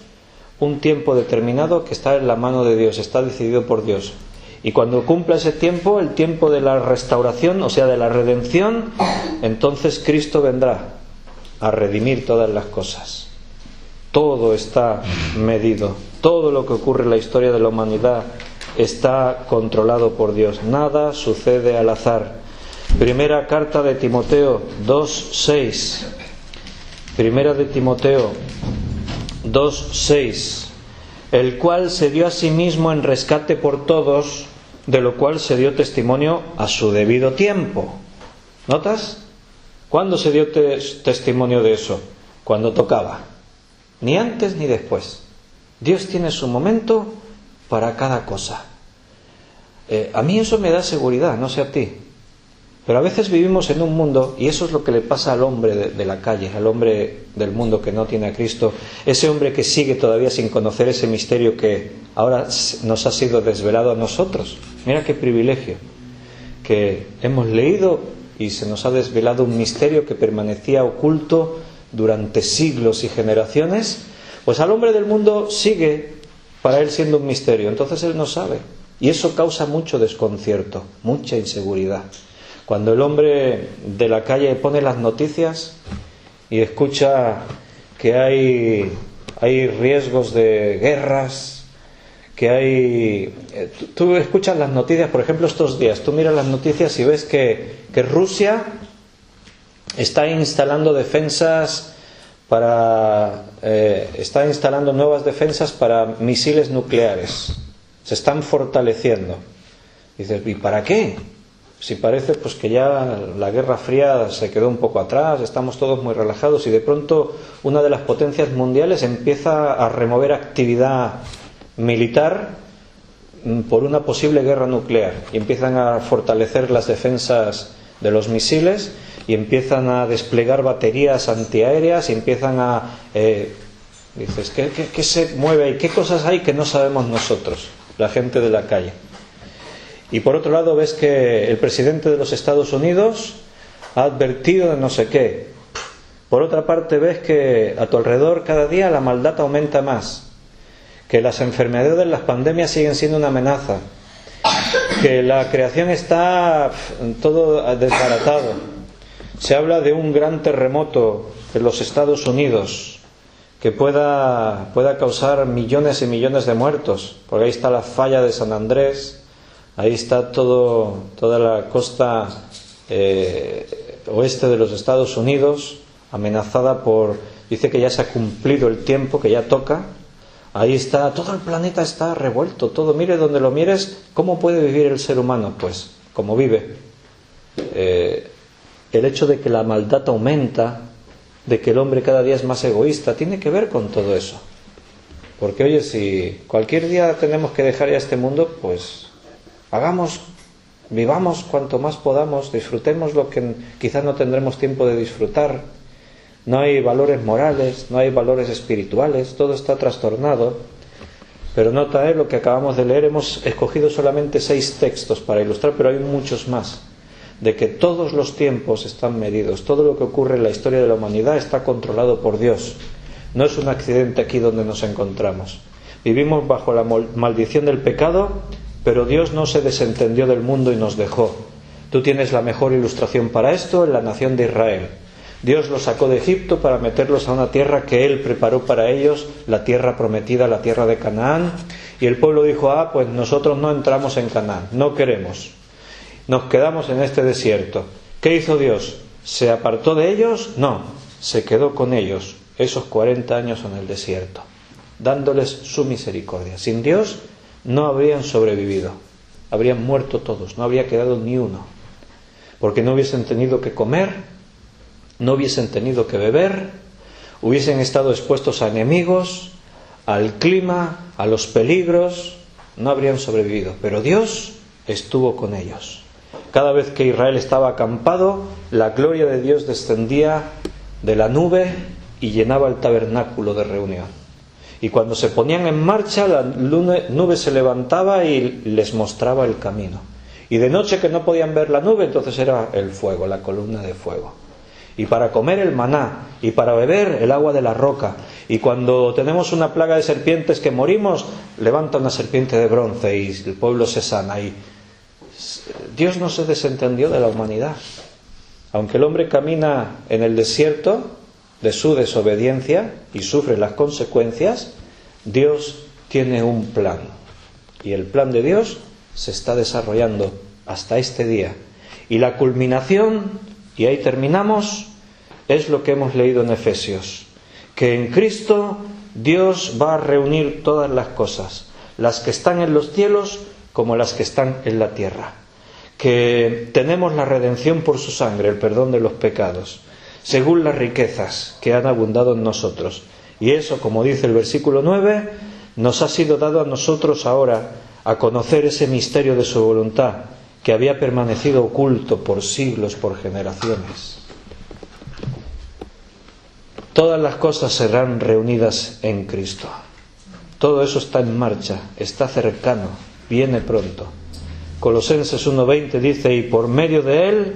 S1: Un tiempo determinado que está en la mano de Dios, está decidido por Dios. Y cuando cumpla ese tiempo, el tiempo de la restauración, o sea, de la redención, entonces Cristo vendrá a redimir todas las cosas. Todo está medido. Todo lo que ocurre en la historia de la humanidad está controlado por Dios. Nada sucede al azar. Primera carta de Timoteo 2:6. Primera de Timoteo 2:6. El cual se dio a sí mismo en rescate por todos, de lo cual se dio testimonio a su debido tiempo. ¿Notas? ¿Cuándo se dio testimonio de eso? Cuando tocaba. Ni antes ni después. Dios tiene su momento para cada cosa. A mí eso me da seguridad, no sé a ti. Pero a veces vivimos en un mundo, y eso es lo que le pasa al hombre de la calle, al hombre del mundo que no tiene a Cristo, ese hombre que sigue todavía sin conocer ese misterio que ahora nos ha sido desvelado a nosotros. Mira qué privilegio, que hemos leído y se nos ha desvelado un misterio que permanecía oculto durante siglos y generaciones. Pues al hombre del mundo sigue para él siendo un misterio, entonces él no sabe, y eso causa mucho desconcierto, mucha inseguridad. Cuando el hombre de la calle pone las noticias y escucha que hay riesgos de guerras, que hay... Tú escuchas las noticias, por ejemplo, estos días, tú miras las noticias y ves que Rusia está instalando defensas está instalando nuevas defensas para misiles nucleares. Se están fortaleciendo. Dices, ¿y para qué? Si parece pues que ya la Guerra Fría se quedó un poco atrás, estamos todos muy relajados, y de pronto una de las potencias mundiales empieza a remover actividad militar por una posible guerra nuclear, y empiezan a fortalecer las defensas de los misiles, y empiezan a desplegar baterías antiaéreas, y empiezan a... dices, ¿qué se mueve ahí? ¿Qué cosas hay que no sabemos nosotros, la gente de la calle? Y por otro lado ves que el presidente de los Estados Unidos ha advertido de no sé qué. Por otra parte ves que a tu alrededor cada día la maldad aumenta más, que las enfermedades, las pandemias siguen siendo una amenaza, que la creación está todo desbaratado. Se habla de un gran terremoto en los Estados Unidos, que pueda causar millones y millones de muertos, porque ahí está la falla de San Andrés, ahí está toda la costa oeste de los Estados Unidos, amenazada dice que ya se ha cumplido el tiempo, que ya toca. Ahí está, todo el planeta está revuelto, todo, mire donde lo mires. ¿Cómo puede vivir el ser humano? Pues como vive. El hecho de que la maldad aumenta, de que el hombre cada día es más egoísta, tiene que ver con todo eso. Porque oye, si cualquier día tenemos que dejar ya este mundo, pues vivamos cuanto más podamos, disfrutemos lo que quizás no tendremos tiempo de disfrutar. No hay valores morales, no hay valores espirituales, todo está trastornado. Pero nota lo que acabamos de leer, hemos escogido solamente 6 textos para ilustrar, pero hay muchos más. De que todos los tiempos están medidos, todo lo que ocurre en la historia de la humanidad está controlado por Dios. No es un accidente aquí donde nos encontramos. Vivimos bajo la maldición del pecado, pero Dios no se desentendió del mundo y nos dejó. Tú tienes la mejor ilustración para esto en la nación de Israel. Dios los sacó de Egipto para meterlos a una tierra que Él preparó para ellos, la tierra prometida, la tierra de Canaán. Y el pueblo dijo, pues nosotros no entramos en Canaán, no queremos. Nos quedamos en este desierto. ¿Qué hizo Dios? ¿Se apartó de ellos? No, se quedó con ellos esos 40 años en el desierto, dándoles su misericordia. Sin Dios no habrían sobrevivido, habrían muerto todos, no habría quedado ni uno, porque no hubiesen tenido que comer, no hubiesen tenido que beber, hubiesen estado expuestos a enemigos, al clima, a los peligros, no habrían sobrevivido. Pero Dios estuvo con ellos. Cada vez que Israel estaba acampado, la gloria de Dios descendía de la nube y llenaba el tabernáculo de reunión. Y cuando se ponían en marcha, la nube se levantaba y les mostraba el camino. Y de noche, que no podían ver la nube, entonces era el fuego, la columna de fuego. Y para comer el maná, y para beber el agua de la roca. Y cuando tenemos una plaga de serpientes que morimos, levanta una serpiente de bronce y el pueblo se sana. Y Dios no se desentendió de la humanidad. Aunque el hombre camina en el desierto de su desobediencia y sufre las consecuencias, Dios tiene un plan. Y el plan de Dios se está desarrollando hasta este día. Y la culminación, y ahí terminamos, es lo que hemos leído en Efesios. Que en Cristo Dios va a reunir todas las cosas, las que están en los cielos como las que están en la tierra. Que tenemos la redención por su sangre, el perdón de los pecados, según las riquezas que han abundado en nosotros. Y eso, como dice el versículo 9, nos ha sido dado a nosotros ahora a conocer ese misterio de su voluntad, que había permanecido oculto por siglos, por generaciones. Todas las cosas serán reunidas en Cristo. Todo eso está en marcha, está cercano, viene pronto. Colosenses 1:20 dice, y por medio de Él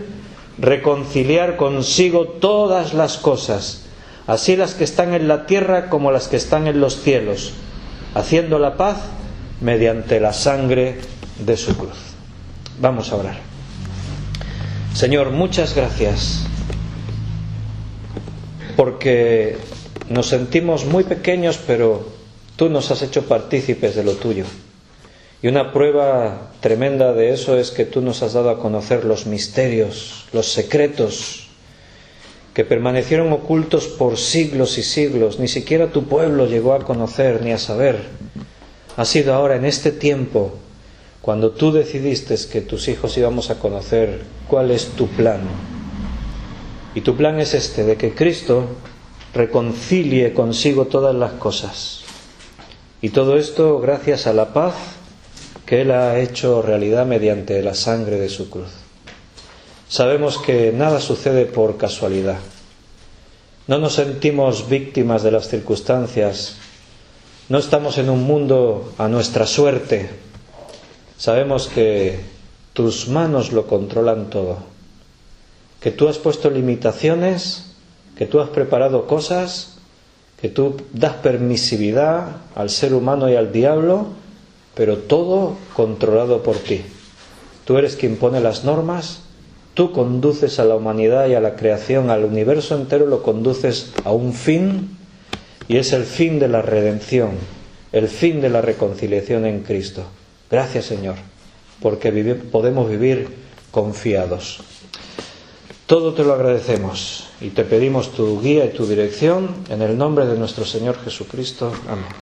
S1: reconciliar consigo todas las cosas, así las que están en la tierra como las que están en los cielos, haciendo la paz mediante la sangre de su cruz. Vamos a orar. Señor, muchas gracias, porque nos sentimos muy pequeños, pero tú nos has hecho partícipes de lo tuyo. Y una prueba tremenda de eso es que tú nos has dado a conocer los misterios, los secretos, que permanecieron ocultos por siglos y siglos. Ni siquiera tu pueblo llegó a conocer ni a saber. Ha sido ahora, en este tiempo, cuando tú decidiste que tus hijos íbamos a conocer cuál es tu plan. Y tu plan es este, de que Cristo reconcilie consigo todas las cosas. Y todo esto gracias a la paz que Él ha hecho realidad mediante la sangre de su cruz. Sabemos que nada sucede por casualidad. No nos sentimos víctimas de las circunstancias. No estamos en un mundo a nuestra suerte. Sabemos que tus manos lo controlan todo. Que tú has puesto limitaciones, que tú has preparado cosas, que tú das permisividad al ser humano y al diablo, pero todo controlado por ti. Tú eres quien pone las normas, tú conduces a la humanidad y a la creación, al universo entero lo conduces a un fin, y es el fin de la redención, el fin de la reconciliación en Cristo. Gracias, Señor, porque podemos vivir confiados. Todo te lo agradecemos y te pedimos tu guía y tu dirección en el nombre de nuestro Señor Jesucristo. Amén.